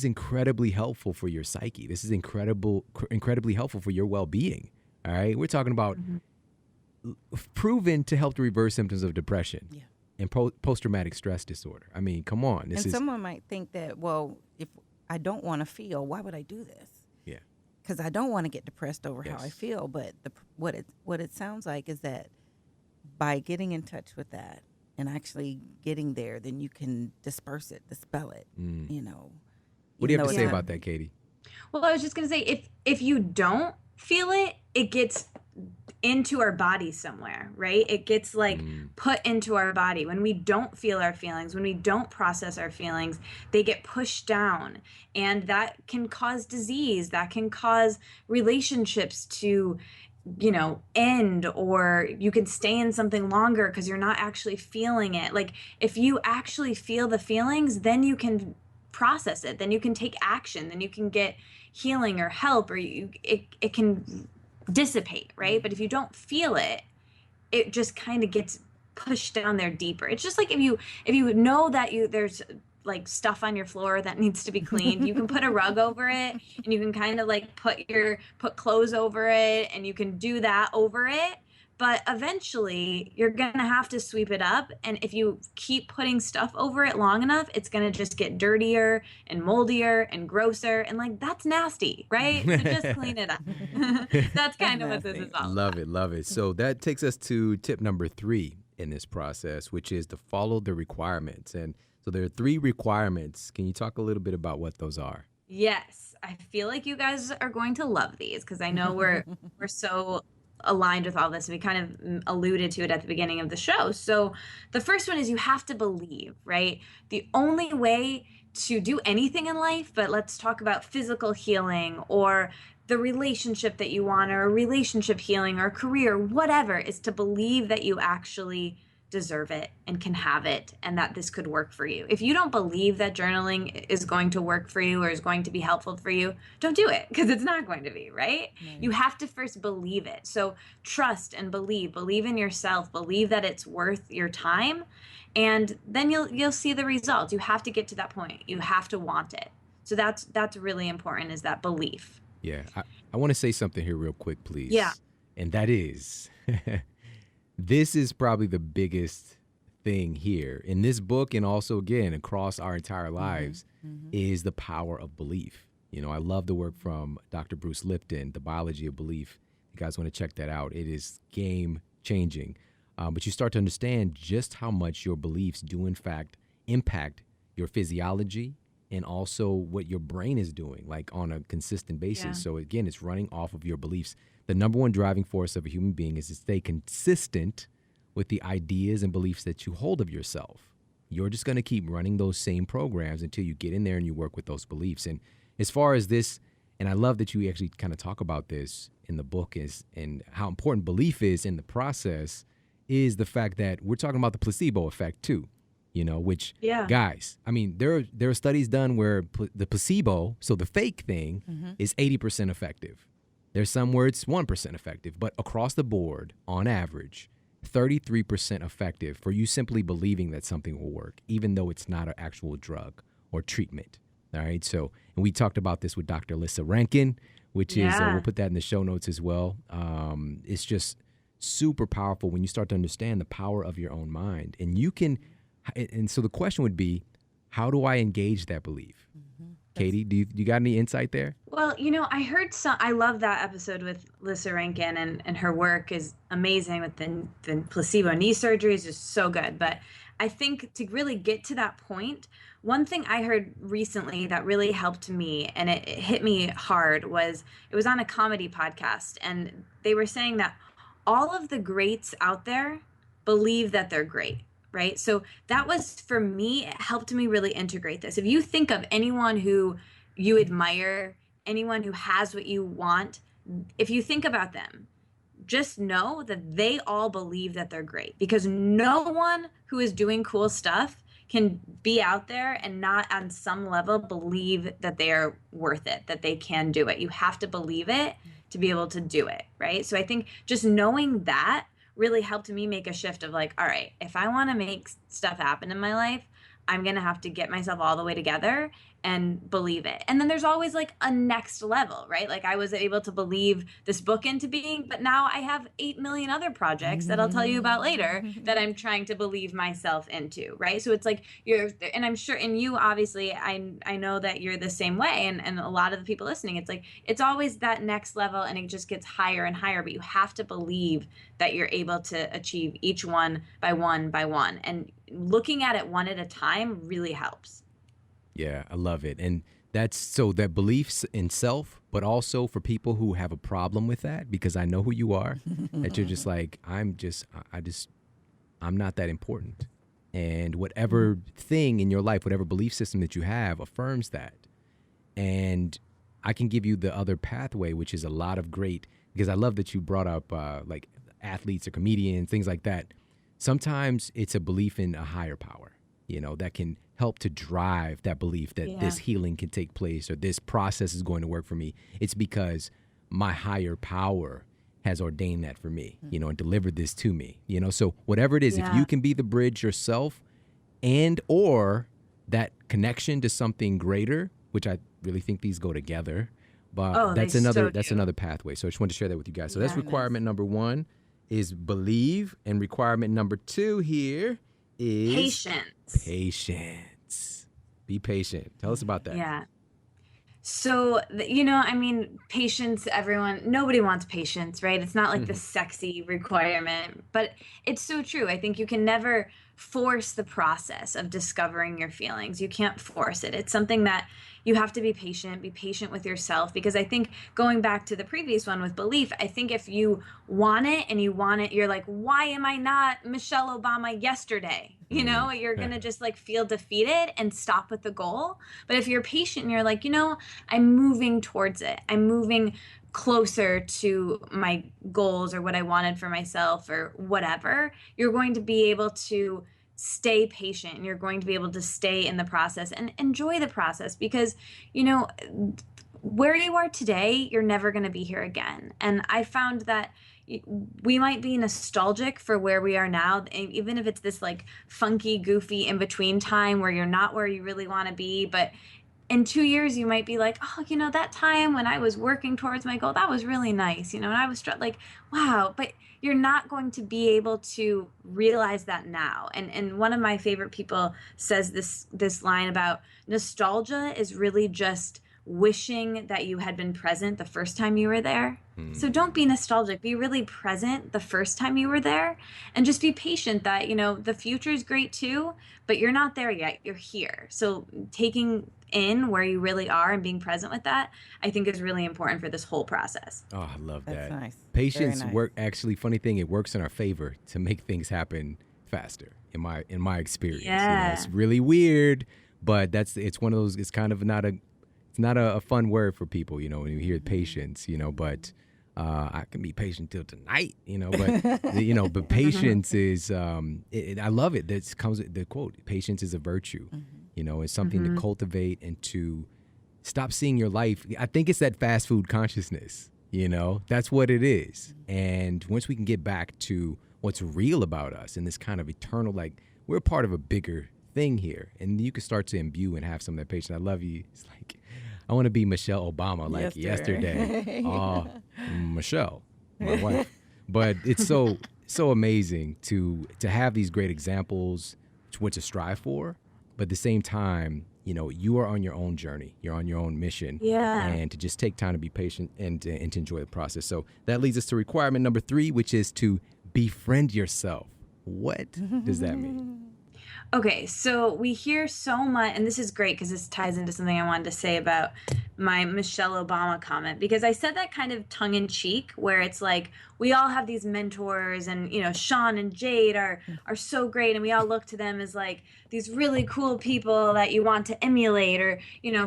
incredibly helpful for your psyche. This is incredibly helpful for your well-being. All right. We're talking about proven to help to reverse symptoms of depression and post-traumatic stress disorder. I mean, come on. Someone might think that, well, if I don't want to feel, why would I do this? Yeah. Because I don't want to get depressed over how I feel. But what it sounds like is that by getting in touch with that and actually getting there, then you can disperse it, dispel it. What do you have to say about that, Katie? Well, I was just going to say, if you don't feel it, it gets into our body somewhere, right? It gets put into our body. When we don't feel our feelings, when we don't process our feelings, they get pushed down, and that can cause disease. That can cause relationships to, end, or you can stay in something longer because you're not actually feeling it. Like if you actually feel the feelings, then you can process it, then you can take action, then you can get healing or help, or it can dissipate, right? But if you don't feel it, it just kind of gets pushed down there deeper. It's just like if you know that there's like stuff on your floor that needs to be cleaned, you can put a rug over it, and you can kind of like put clothes over it, and you can do that over it. But eventually you're going to have to sweep it up. And if you keep putting stuff over it long enough, it's going to just get dirtier and moldier and grosser. And that's nasty, right? So just clean it up. That's kind of what this is all about. Love it. So that takes us to tip number 3 in this process, which is to follow the requirements. And so there are 3 requirements. Can you talk a little bit about what those are? Yes. I feel like you guys are going to love these, because I know we're so aligned with all this. We kind of alluded to it at the beginning of the show. So the first one is you have to believe, right? The only way to do anything in life, but let's talk about physical healing or the relationship that you want, or a relationship healing or career, whatever, is to believe that you actually deserve it and can have it, and that this could work for you. If you don't believe that journaling is going to work for you or is going to be helpful for you, don't do it, because it's not going to be, right? You have to first believe it. So trust and believe in yourself, believe that it's worth your time, and then you'll see the results. You have to get to that point. You have to want it. So that's really important, is that belief. Yeah. I want to say something here real quick, please. Yeah. And that is this is probably the biggest thing here in this book, and also, again, across our entire lives, is the power of belief. I love the work from Dr. Bruce Lipton, The Biology of Belief. You guys want to check that out. It is game-changing. But you start to understand just how much your beliefs do, in fact, impact your physiology and also what your brain is doing, on a consistent basis. Yeah. So, again, it's running off of your beliefs. The number one driving force of a human being is to stay consistent with the ideas and beliefs that you hold of yourself. You're just going to keep running those same programs until you get in there and you work with those beliefs. And as far as this, and I love that you actually kind of talk about this in the book, and how important belief is in the process, is the fact that we're talking about the placebo effect too, which, guys, I mean, there are studies done where the placebo, so the fake thing, is 80% effective. There's some where it's 1% effective, but across the board, on average, 33% effective for you simply believing that something will work, even though it's not an actual drug or treatment. All right. So, and we talked about this with Dr. Alyssa Rankin, which is, we'll put that in the show notes as well. It's just super powerful when you start to understand the power of your own mind. And so the question would be, how do I engage that belief? Katie, do you got any insight there? Well, I heard I love that episode with Lissa Rankin, and her work is amazing with the placebo knee surgery is just so good. But I think to really get to that point, one thing I heard recently that really helped me and it hit me hard was it was on a comedy podcast, and they were saying that all of the greats out there believe that they're great. Right. So that was, for me, it helped me really integrate this. If you think of anyone who you admire, anyone who has what you want, if you think about them, just know that they all believe that they're great, because no one who is doing cool stuff can be out there and not on some level believe that they are worth it, that they can do it. You have to believe it to be able to do it. Right. So I think just knowing that really helped me make a shift of like, all right, if I want to make stuff happen in my life, I'm going to have to get myself all the way together and believe it. And then there's always like a next level, right? Like I was able to believe this book into being, but now I have 8 million other projects that I'll tell you about later that I'm trying to believe myself into, right? So it's like and I'm sure, and you obviously, I know that you're the same way, and a lot of the people listening, it's like, it's always that next level and it just gets higher and higher, but you have to believe that you're able to achieve each one by one by one. And looking at it one at a time really helps. Yeah, I love it. And that's so that beliefs in self, but also for people who have a problem with that, because I know who you are, that you're just like, I'm not that important. And whatever thing in your life, whatever belief system that you have affirms that. And I can give you the other pathway, which is a lot of great, because I love that you brought up like athletes or comedians, things like that. Sometimes it's a belief in a higher power, that can help to drive that belief that this healing can take place or this process is going to work for me. It's because my higher power has ordained that for me, and delivered this to me, so whatever it is, if you can be the bridge yourself and or that connection to something greater, which I really think these go together, but that's another pathway. So I just wanted to share that with you guys. So that's requirement number 1 is believe, and requirement number 2 here is patience. Be patient. Tell us about that. Yeah. So, patience, nobody wants patience, right? It's not like the sexy requirement, but it's so true. I think you can never force the process of discovering your feelings. You can't force it. It's something that you have to be patient with yourself, because I think going back to the previous one with belief, I think if you want it, you're like, why am I not Michelle Obama yesterday? You're going to just like feel defeated and stop with the goal. But if you're patient and you're like, I'm moving towards it, I'm moving closer to my goals or what I wanted for myself or whatever, you're going to be able to stay patient, and you're going to be able to stay in the process and enjoy the process, because where you are today, you're never going to be here again. And I found that we might be nostalgic for where we are now, even if it's this like funky, goofy in between time where you're not where you really want to be, but in 2 years, you might be like, oh, that time when I was working towards my goal, that was really nice, and I was like, wow. But you're not going to be able to realize that now. And one of my favorite people says this line about nostalgia is really just wishing that you had been present the first time you were there. So don't be nostalgic. Be really present the first time you were there, and just be patient that, the future is great too, but you're not there yet. You're here. So taking in where you really are and being present with that, I think is really important for this whole process. Oh, I love that. That's nice. Patience actually, funny thing, it works in our favor to make things happen faster in my experience. Yeah. It's really weird, but it's one of those, it's kind of not a fun word for people, when you hear patience, but I can be patient till tonight, but but patience is I love it. That comes with the quote, patience is a virtue. It's something to cultivate and to stop seeing your life. I think it's that fast food consciousness, that's what it is. And once we can get back to what's real about us and this kind of eternal, like we're part of a bigger thing here, and you can start to imbue and have some of that patience. I love you. It's like, I want to be Michelle Obama like yesterday. Oh, Michelle, my wife. But it's so amazing to have these great examples, what to strive for, but at the same time, you are on your own journey. You're on your own mission. Yeah. And to just take time to be patient and to enjoy the process. So that leads us to requirement number 3, which is to befriend yourself. What does that mean? Okay, so we hear so much, and this is great because this ties into something I wanted to say about my Michelle Obama comment, because I said that kind of tongue in cheek, where it's like we all have these mentors, and Shawn and Jade are so great, and we all look to them as like these really cool people that you want to emulate, or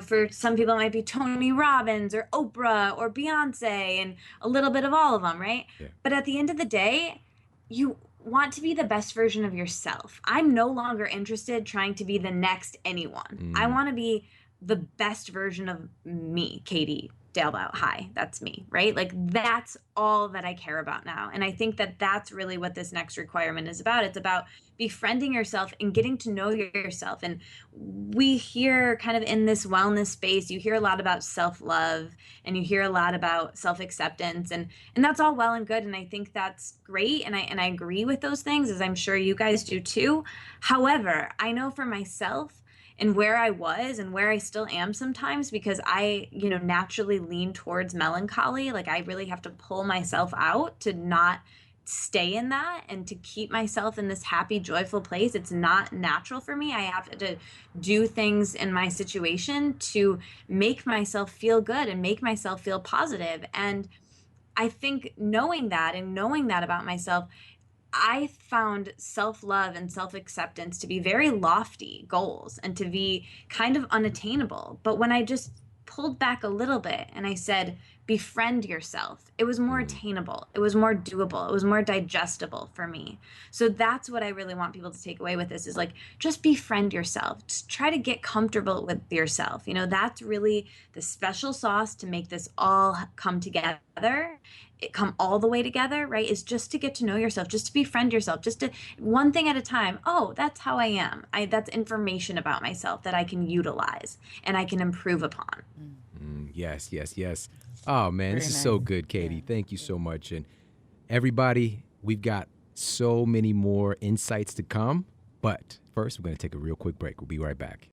for some people it might be Tony Robbins or Oprah or Beyonce, and a little bit of all of them, right? Yeah. But at the end of the day, you want to be the best version of yourself. I'm no longer interested trying to be the next anyone. I want to be the best version of me, Katie Dalebout. Hi, that's me, right? Like that's all that I care about now. And I think that that's really what this next requirement is about. It's about befriending yourself and getting to know yourself. And we hear kind of in this wellness space, you hear a lot about self-love and you hear a lot about self-acceptance, and that's all well and good. And I think that's great. And I agree with those things, as I'm sure you guys do too. However, I know for myself, and where I was and where I still am sometimes, because I, naturally lean towards melancholy. Like I really have to pull myself out to not stay in that and to keep myself in this happy, joyful place. It's not natural for me. I have to do things in my situation to make myself feel good and make myself feel positive. And I think knowing that about myself, I found self-love and self-acceptance to be very lofty goals and to be kind of unattainable. But when I just pulled back a little bit and I said, befriend yourself, it was more attainable. It was more doable. It was more digestible for me. So that's what I really want people to take away with this, is like, just befriend yourself. Just try to get comfortable with yourself. That's really the special sauce to make this all come together. It come all the way together, right? Is just to get to know yourself, just to befriend yourself, just to one thing at a time. Oh, that's how I am. That's information about myself that I can utilize and I can improve upon. Yes. Oh, man, Very this is nice. so good, Katie. Thank you so much. And everybody, we've got so many more insights to come. But first, we're going to take a real quick break. We'll be right back.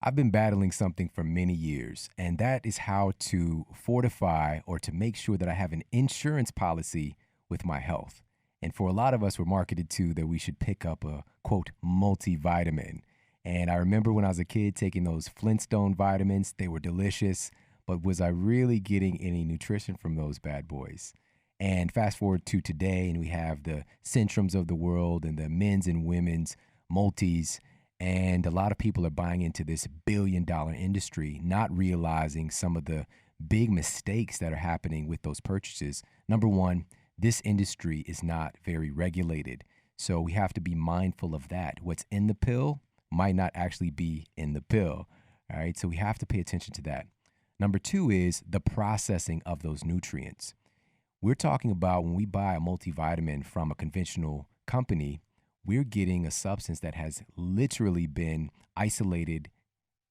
I've been battling something for many years, and that is how to fortify or to make sure that I have an insurance policy with my health. And for a lot of us, we're marketed to that we should pick up a, quote, multivitamin. And I remember when I was a kid taking those Flintstone vitamins. They were delicious, but was I really getting any nutrition from those bad boys? And fast forward to today, and we have the Centrums of the world and the men's and women's multis. And a lot of people are buying into this billion-dollar industry, not realizing some of the big mistakes that are happening with those purchases. Number one, this industry is not very regulated. So we have to be mindful of that. What's in the pill might not actually be in the pill. All right. So we have to pay attention to that. Number two is the processing of those nutrients. We're talking about when we buy a multivitamin from a conventional company, we're getting a substance that has literally been isolated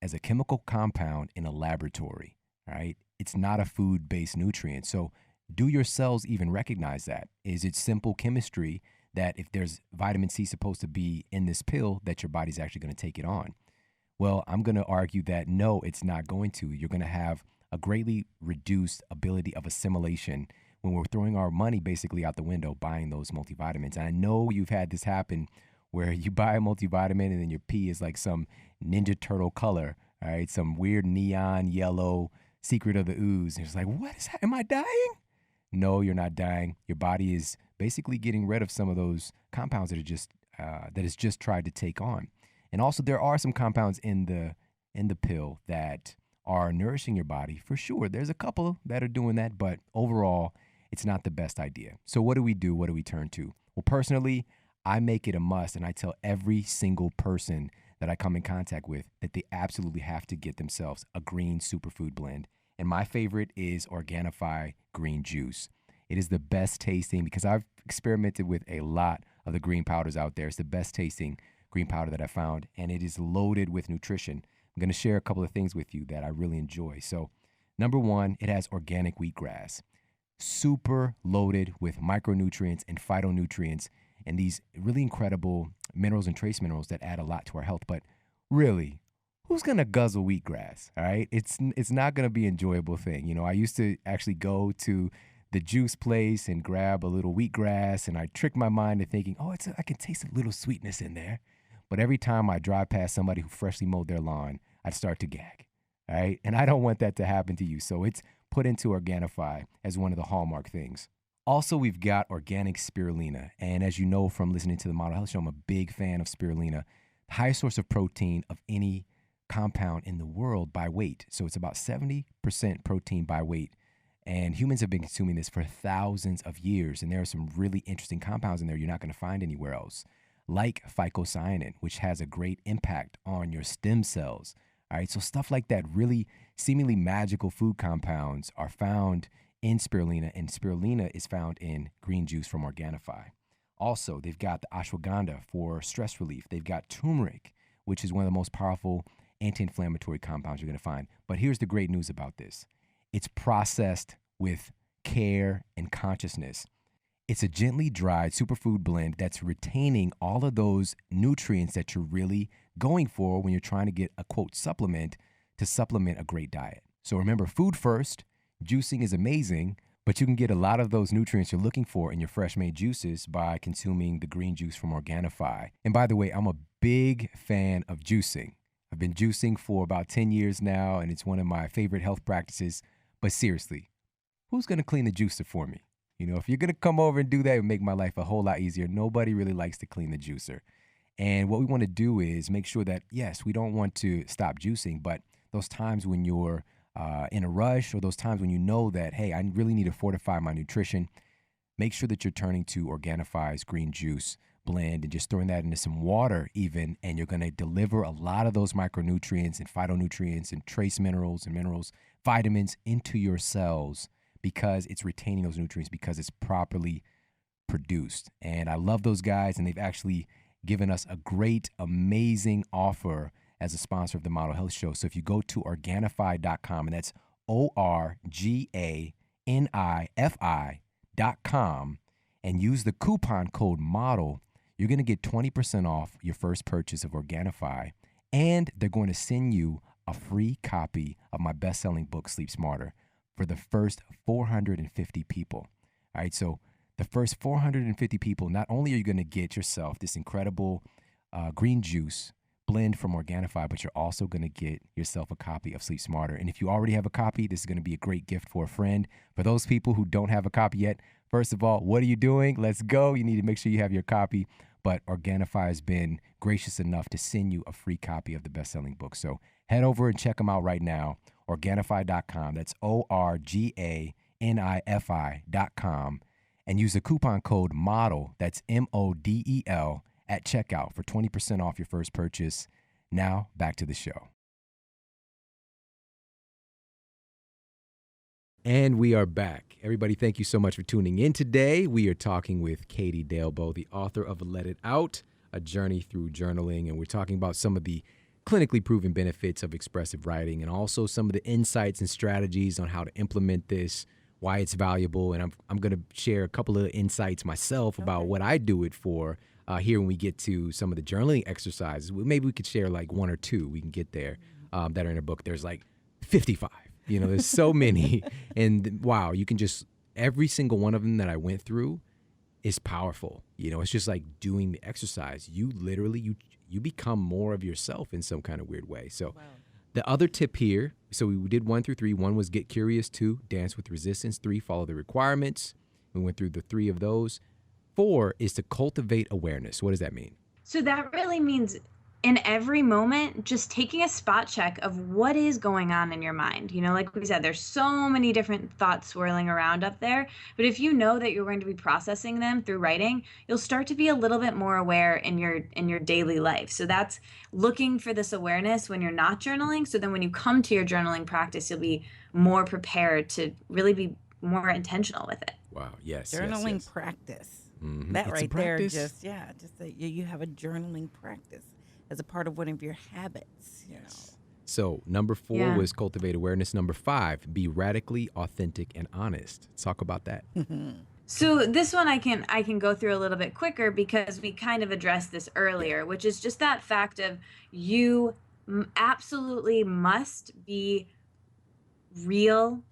as a chemical compound in a laboratory, right? It's not a food-based nutrient. So do your cells even recognize that? Is it simple chemistry that if there's vitamin C supposed to be in this pill, that your body's actually going to take it on? Well, I'm going to argue that no, it's not going to. You're going to have a greatly reduced ability of assimilation when we're throwing our money basically out the window buying those multivitamins. And I know you've had this happen where you buy a multivitamin and then your pee is like some Ninja Turtle color, all right? Some weird neon yellow secret of the ooze. And it's like, what is that? Am I dying? No, you're not dying. Your body is basically getting rid of some of those compounds that it's just tried to take on. And also there are some compounds in the pill that are nourishing your body for sure. There's a couple that are doing that, but overall, it's not the best idea. So what do we do? What do we turn to? Well, personally, I make it a must, and I tell every single person that I come in contact with that they absolutely have to get themselves a green superfood blend. And my favorite is Organifi green juice. It is the best tasting because I've experimented with a lot of the green powders out there. It's the best tasting green powder that I found, and it is loaded with nutrition. I'm going to share a couple of things with you that I really enjoy. So, number one, it has organic wheatgrass. Super loaded with micronutrients and phytonutrients and these really incredible minerals and trace minerals that add a lot to our health. But really, who's gonna guzzle wheatgrass? All right, it's not gonna be an enjoyable thing. I used to actually go to the juice place and grab a little wheatgrass, and I tricked my mind into thinking, oh, I can taste a little sweetness in there. But every time I drive past somebody who freshly mowed their lawn, I'd start to gag. All right, and I don't want that to happen to you. So it's put into Organifi as one of the hallmark things. Also, we've got organic spirulina. And as you know from listening to the Model Health Show, I'm a big fan of spirulina, the highest source of protein of any compound in the world by weight. So it's about 70% protein by weight. And humans have been consuming this for thousands of years. And there are some really interesting compounds in there you're not going to find anywhere else, like phycocyanin, which has a great impact on your stem cells. All right, so stuff like that, really seemingly magical food compounds are found in spirulina, and spirulina is found in green juice from Organifi. Also, they've got the ashwagandha for stress relief. They've got turmeric, which is one of the most powerful anti-inflammatory compounds you're going to find. But here's the great news about this. It's processed with care and consciousness. It's a gently dried superfood blend that's retaining all of those nutrients that you're really going for when you're trying to get a, quote, supplement to supplement a great diet. So remember, food first. Juicing is amazing, but you can get a lot of those nutrients you're looking for in your fresh made juices by consuming the green juice from Organifi. And by the way, I'm a big fan of juicing. I've been juicing for about 10 years now, and it's one of my favorite health practices. But seriously, who's going to clean the juicer for me? If you're going to come over and do that, it would make my life a whole lot easier. Nobody really likes to clean the juicer. And what we want to do is make sure that, yes, we don't want to stop juicing, but those times when you're in a rush, or those times when you know that, hey, I really need to fortify my nutrition, make sure that you're turning to Organifi's green juice blend and just throwing that into some water even, and you're going to deliver a lot of those micronutrients and phytonutrients and trace minerals and minerals, vitamins into your cells because it's retaining those nutrients because it's properly produced. And I love those guys, and they've actually given us a great, amazing offer as a sponsor of the Model Health Show. So if you go to Organifi.com, and that's Organifi.com, and use the coupon code MODEL, you're going to get 20% off your first purchase of Organifi, and they're going to send you a free copy of my best-selling book, Sleep Smarter, for the first 450 people. All right, so the first 450 people, not only are you going to get yourself this incredible green juice blend from Organifi, but you're also going to get yourself a copy of Sleep Smarter. And if you already have a copy, this is going to be a great gift for a friend. For those people who don't have a copy yet, first of all, what are you doing? Let's go. You need to make sure you have your copy. But Organifi has been gracious enough to send you a free copy of the best-selling book. So head over and check them out right now, Organifi.com. That's Organifi.com. And use the coupon code MODEL, that's MODEL, at checkout for 20% off your first purchase. Now, back to the show. And we are back. Everybody, thank you so much for tuning in today. We are talking with Katie Dalebout, the author of Let It Out, A Journey Through Journaling. And we're talking about some of the clinically proven benefits of expressive writing and also some of the insights and strategies on how to implement this, why it's valuable. And I'm going to share a couple of insights myself about what I do it for here when we get to some of the journaling exercises. Maybe we could share like one or two we can get there that are in a book. There's like 55. There's so many. And wow, you can just, every single one of them that I went through is powerful. It's just like doing the exercise. You literally, you become more of yourself in some kind of weird way. So the other tip here, so we did 1 through 3. 1 was get curious. 2, dance with resistance. 3, follow the requirements. We went through the 3 of those. 4 is to cultivate awareness. What does that mean? So that really means in every moment, just taking a spot check of what is going on in your mind. Like we said, there's so many different thoughts swirling around up there. But if you know that you're going to be processing them through writing, you'll start to be a little bit more aware in your daily life. So that's looking for this awareness when you're not journaling. So then when you come to your journaling practice, you'll be more prepared to really be more intentional with it. Wow. Yes. Journaling practice. Mm-hmm. That it's right there, just that you have a journaling practice as a part of one of your habits. So number 4 was cultivate awareness. Number 5, be radically authentic and honest. Let's talk about that. So this one I can go through a little bit quicker because we kind of addressed this earlier, which is just that fact of you absolutely must be real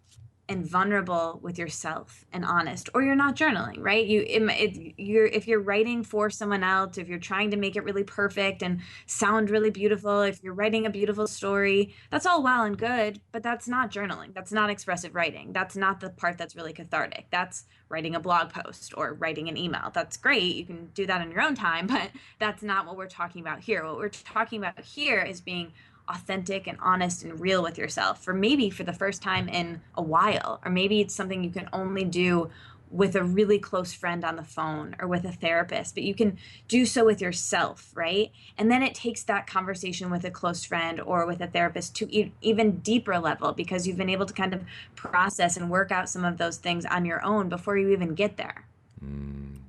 and vulnerable with yourself and honest, or you're not journaling, right? You're if you're writing for someone else, if you're trying to make it really perfect and sound really beautiful, if you're writing a beautiful story, that's all well and good, but that's not journaling. That's not expressive writing. That's not the part that's really cathartic. That's writing a blog post or writing an email. That's great. You can do that in your own time, but that's not what we're talking about here. What we're talking about here is being authentic and honest and real with yourself for maybe for the first time in a while, or maybe it's something you can only do with a really close friend on the phone or with a therapist, but you can do so with yourself, right? And then it takes that conversation with a close friend or with a therapist to even deeper level, because you've been able to kind of process and work out some of those things on your own before you even get there.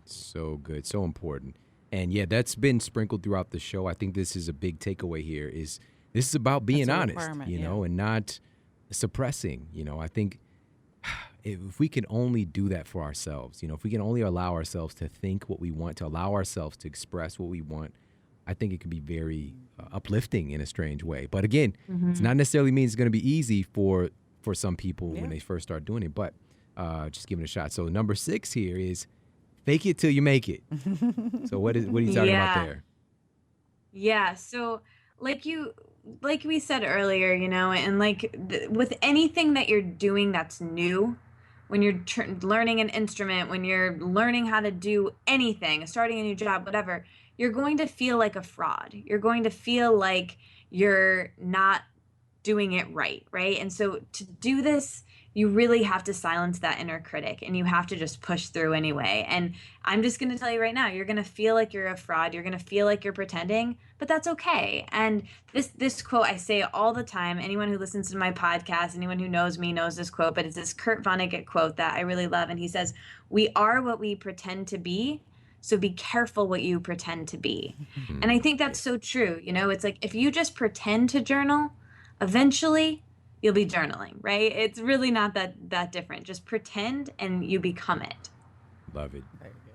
So good, so important. And yeah, that's been sprinkled throughout the show. I think this is a big takeaway here is this is about being honest, you know, and not suppressing. You know, I think if we can only do that for ourselves, you know, if we can only allow ourselves to think what we want, to allow ourselves to express what we want, I think it can be very uplifting in a strange way. But again, it's not necessarily means it's going to be easy for some people when they first start doing it, but just give it a shot. So number 6 here is fake it till you make it. So what are you talking about there? Yeah. So like we said earlier, you know, and with anything that you're doing that's new, when you're learning an instrument, when you're learning how to do anything, starting a new job, whatever, you're going to feel like a fraud. You're going to feel like you're not doing it right, right? And so to do this, you really have to silence that inner critic and you have to just push through anyway. And I'm just going to tell you right now, you're going to feel like you're a fraud. You're going to feel like you're pretending, but that's okay. And this quote, I say all the time. Anyone who listens to my podcast, anyone who knows me knows this quote, but it's this Kurt Vonnegut quote that I really love. And he says, "We are what we pretend to be. So be careful what you pretend to be." And I think that's so true. You know, it's like if you just pretend to journal, eventually you'll be journaling, right? It's really not that different. Just pretend and you become it. Love it.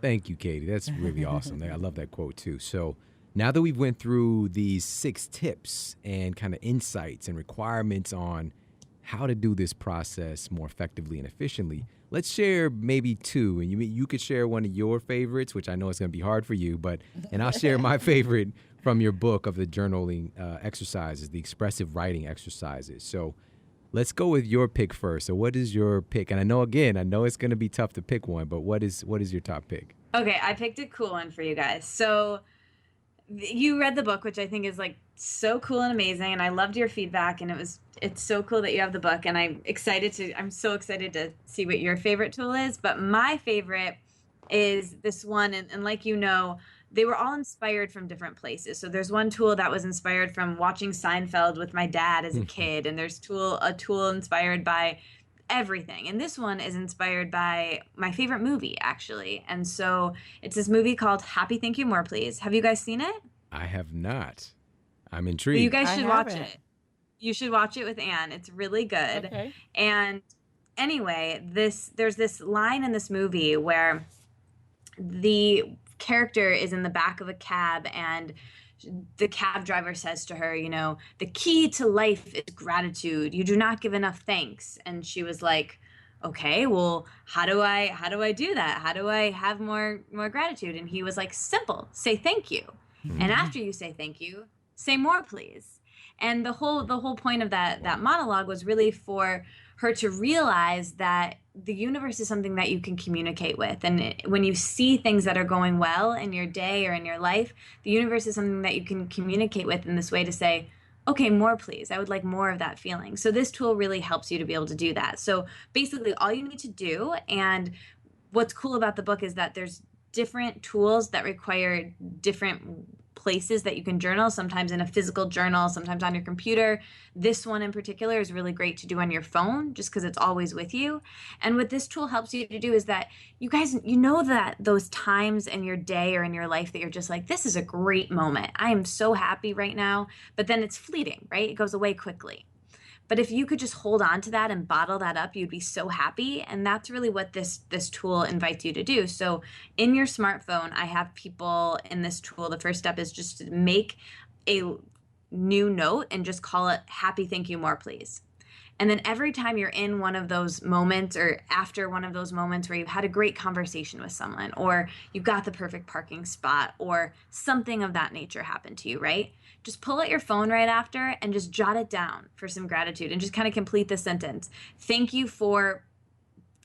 Thank you, Katie. That's really awesome. I love that quote too. So now that we've went through these 6 tips and kind of insights and requirements on how to do this process more effectively and efficiently, let's share maybe 2. And you could share one of your favorites, which I know is going to be hard for you, and I'll share my favorite from your book of the journaling exercises, the expressive writing exercises. So let's go with your pick first. So what is your pick? And I know it's going to be tough to pick one, but what is your top pick? Okay, I picked a cool one for you guys. So you read the book, which I think is like so cool and amazing, and I loved your feedback, and it's so cool that you have the book, and I'm so excited to see what your favorite tool is. But my favorite is this one, and like you know, they were all inspired from different places. So there's one tool that was inspired from watching Seinfeld with my dad as a kid, and there's a tool inspired by everything. And this one is inspired by my favorite movie, actually. And so it's this movie called Happy Thank You More Please. Have you guys seen it? I have not. I'm intrigued. Well, you guys should watch it. You should watch it with Anne. It's really good. Okay. And anyway, there's this line in this movie where the character is in the back of a cab and the cab driver says to her, you know, "The key to life is gratitude. You do not give enough thanks." And she was like, "Okay, well, how do I do that? How do I have more gratitude?" And he was like, "Simple. Say thank you. And after you say thank you, say more, please." And the whole point of that monologue was really for her to realize that the universe is something that you can communicate with. And when you see things that are going well in your day or in your life, the universe is something that you can communicate with in this way to say, "Okay, more please. I would like more of that feeling." So this tool really helps you to be able to do that. So basically all you need to do, and what's cool about the book is that there's different tools that require different places that you can journal, sometimes in a physical journal, sometimes on your computer. This one in particular is really great to do on your phone just because it's always with you. And what this tool helps you to do is that you guys, you know that those times in your day or in your life that you're just like, "This is a great moment. I am so happy right now." But then it's fleeting, right? It goes away quickly. But if you could just hold on to that and bottle that up, you'd be so happy. And that's really what this tool invites you to do. So in your smartphone, I have people in this tool. The first step is just to make a new note and just call it happy, thank you, more please. And then every time you're in one of those moments or after one of those moments where you've had a great conversation with someone or you got the perfect parking spot or something of that nature happened to you, right? Just pull out your phone right after and just jot it down for some gratitude and just kind of complete the sentence. Thank you for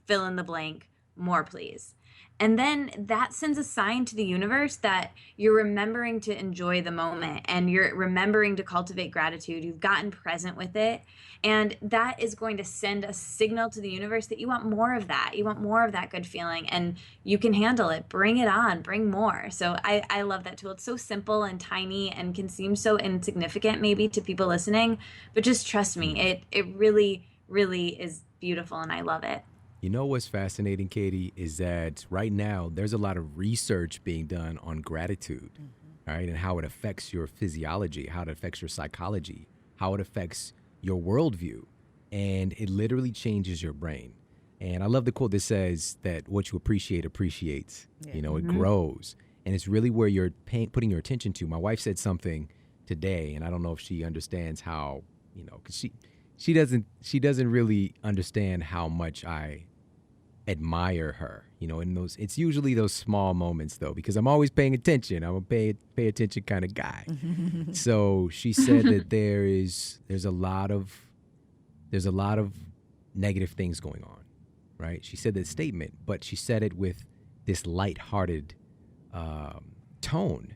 fill in the blank, more please. And then that sends a sign to the universe that you're remembering to enjoy the moment and you're remembering to cultivate gratitude. You've gotten present with it. And that is going to send a signal to the universe that you want more of that. You want more of that good feeling and you can handle it. Bring it on, bring more. So I love that tool. It's so simple and tiny and can seem so insignificant maybe to people listening, but just trust me, it really, really is beautiful and I love it. You know what's fascinating, Katie, is that right now there's a lot of research being done on gratitude, right? And how it affects your physiology, how it affects your psychology, how it affects your worldview. And it literally changes your brain. And I love the quote that says that what you appreciate appreciates, you know, it grows. And it's really where you're putting your attention to. My wife said something today, and I don't know if she understands how, you know, because she doesn't really understand how much I admire her, you know, in those, it's usually those small moments though, because I'm always paying attention. I'm a pay attention kind of guy. So she said that there's a lot of negative things going on, right? She said that statement, but she said it with this lighthearted tone.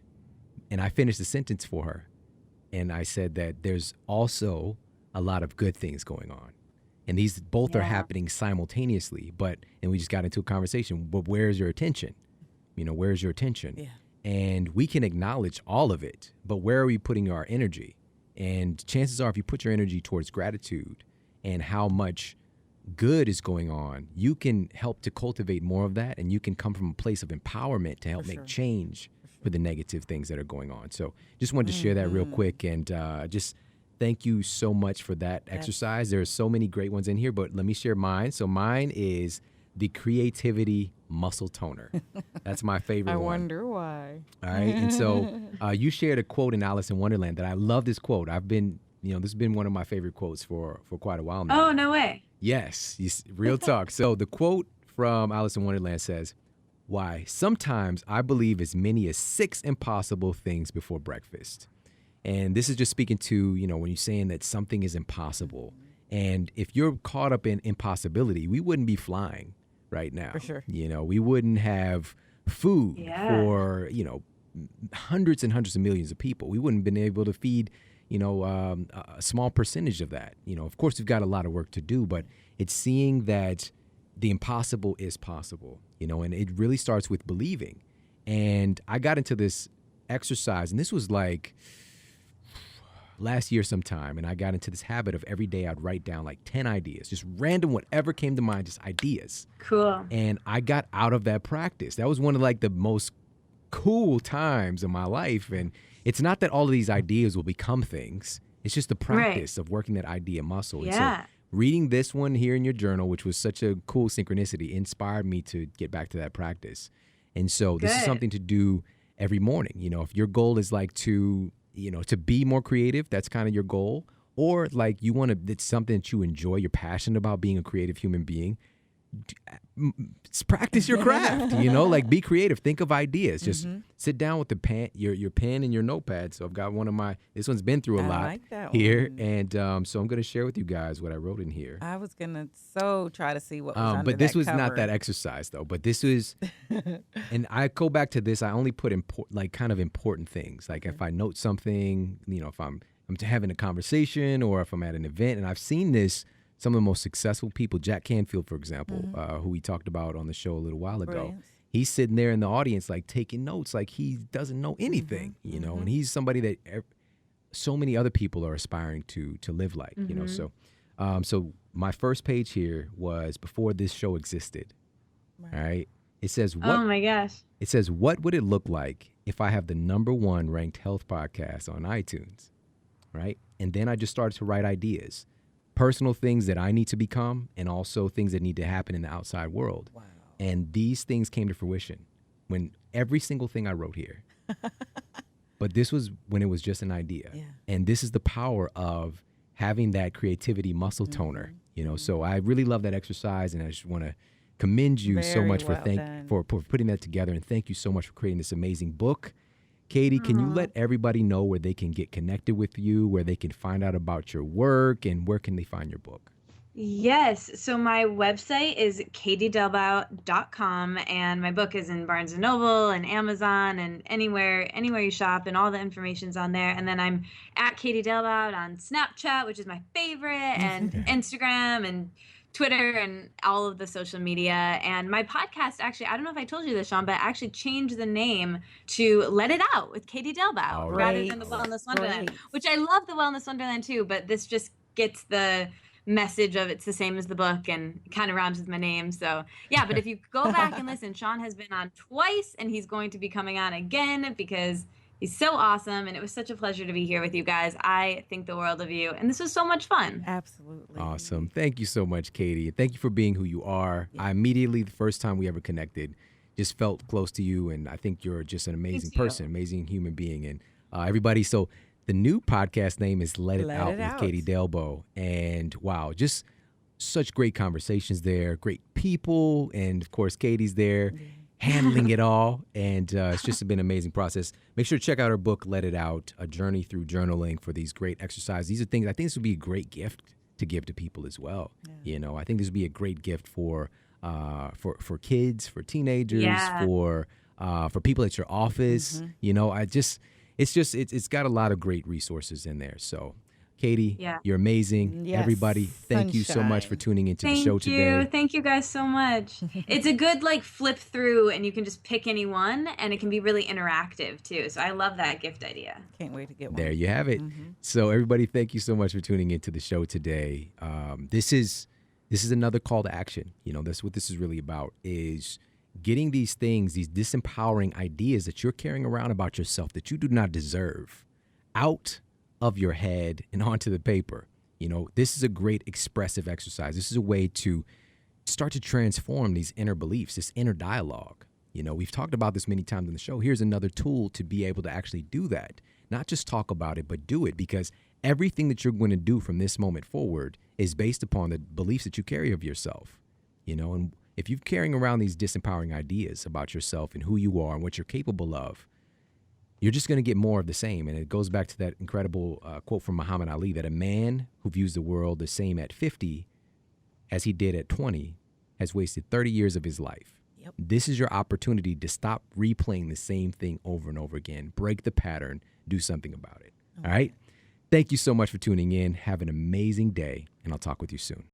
And I finished the sentence for her. And I said that there's also a lot of good things going on. And these both are happening simultaneously, and we just got into a conversation, but where's your attention? You know, where's your attention? Yeah. And we can acknowledge all of it, but where are we putting our energy? And chances are if you put your energy towards gratitude and how much good is going on, you can help to cultivate more of that, and you can come from a place of empowerment to help make change for the negative things that are going on. So just wanted to share that real quick, and just thank you so much for that exercise. There are so many great ones in here, but let me share mine. So mine is the Creativity Muscle Toner. That's my favorite one. I wonder why. All right. And so you shared a quote in Alice in Wonderland that I love this quote. I've been, you know, this has been one of my favorite quotes for quite a while now. Oh, no way. Yes. Real talk. So the quote from Alice in Wonderland says, "Why, sometimes I believe as many as 6 impossible things before breakfast." And this is just speaking to, you know, when you're saying that something is impossible. And if you're caught up in impossibility, we wouldn't be flying right now. For sure. You know, we wouldn't have food for, you know, hundreds and hundreds of millions of people. We wouldn't have been able to feed, you know, a small percentage of that. You know, of course, we've got a lot of work to do, but it's seeing that the impossible is possible, you know, and it really starts with believing. And I got into this exercise, and this was like last year sometime, and I got into this habit of every day I'd write down like 10 ideas, just random, whatever came to mind, just ideas. Cool. And I got out of that practice. That was one of like the most cool times of my life. And it's not that all of these ideas will become things. It's just the practice of working that idea muscle. Yeah. And so reading this one here in your journal, which was such a cool synchronicity, inspired me to get back to that practice. And so this is something to do every morning. You know, if your goal is like to be more creative, that's kind of your goal. Or like you want to, it's something that you enjoy, you're passionate about being a creative human being. Practice your craft, you know, like be creative, think of ideas, just sit down with the your pen and your notepad. So I've got this one's been through a lot like that here. one. And so I'm going to share with you guys what I wrote in here. I was going to try to see what was under but this that was cover. not that exercise though, but this is, and I go back to this, I only put kind of important things. Like if I note something, you know, if I'm having a conversation or if I'm at an event, and I've seen this, some of the most successful people, Jack Canfield, for example, who we talked about on the show a little while ago. Brilliant. He's sitting there in the audience, like taking notes, like he doesn't know anything, you know, and he's somebody that so many other people are aspiring to live like, you know. So, so my first page here was before this show existed. All right. It says, oh my gosh. It says, what would it look like if I have the #1 ranked health podcast on iTunes? Right. And then I just started to write ideas. Personal things that I need to become, and also things that need to happen in the outside world. Wow. And these things came to fruition when every single thing I wrote here But this was when it was just an idea. Yeah. And this is the power of having that creativity muscle toner, you know. So I really love that exercise, and I just want to commend you so Very much well done. for putting that together, and thank you so much for creating this amazing book. Katie, can you let everybody know where they can get connected with you, where they can find out about your work, and where can they find your book? Yes. So my website is katiedelbout.com, and my book is in Barnes & Noble and Amazon and anywhere you shop, and all the information's on there. And then I'm at Katie Dalebout on Snapchat, which is my favorite, and Instagram and Twitter and all of the social media. And my podcast, actually, I don't know if I told you this, Shawn, but I actually changed the name to Let It Out with Katie Dalebout rather than the Wellness Wonderland, which I love the Wellness Wonderland too, but this just gets the message of it's the same as the book and kind of rhymes with my name. So yeah, but if you go back and listen, Shawn has been on twice, and he's going to be coming on again because he's so awesome, and it was such a pleasure to be here with you guys. I think the world of you, and this was so much fun. Absolutely. Awesome. Thank you so much, Katie. Thank you for being who you are. I immediately, the first time we ever connected, just felt close to you, and I think you're just an amazing person, amazing human being. And everybody, so the new podcast name is Let It Out with Katie Dalebout. And wow, just such great conversations there, great people, and of course, Katie's there handling it all. And it's just been an amazing process. Make sure to check out her book, Let It Out, A Journey Through Journaling, for these great exercises. These are things, I think this would be a great gift to give to people as well. Yeah. You know, I think this would be a great gift for kids, for teenagers, for people at your office. You know, it's got a lot of great resources in there. So Katie, you're amazing. Yes. Everybody, thank you so much for tuning into the show today. Thank you guys so much. It's a good flip through, and you can just pick any one, and it can be really interactive too. So I love that gift idea. Can't wait to get one. There you have it. So everybody, thank you so much for tuning into the show today. This is another call to action. You know, that's what this is really about, is getting these things, these disempowering ideas that you're carrying around about yourself that you do not deserve, out of your head and onto the paper. You know, this is a great expressive exercise. This is a way to start to transform these inner beliefs, this inner dialogue. You know, we've talked about this many times in the show. Here's another tool to be able to actually do that. Not just talk about it, but do it, because everything that you're going to do from this moment forward is based upon the beliefs that you carry of yourself. You know, and if you're carrying around these disempowering ideas about yourself and who you are and what you're capable of, you're just going to get more of the same. And it goes back to that incredible quote from Muhammad Ali, that a man who views the world the same at 50 as he did at 20 has wasted 30 years of his life. Yep. This is your opportunity to stop replaying the same thing over and over again. Break the pattern. Do something about it. All right? Thank you so much for tuning in. Have an amazing day, and I'll talk with you soon.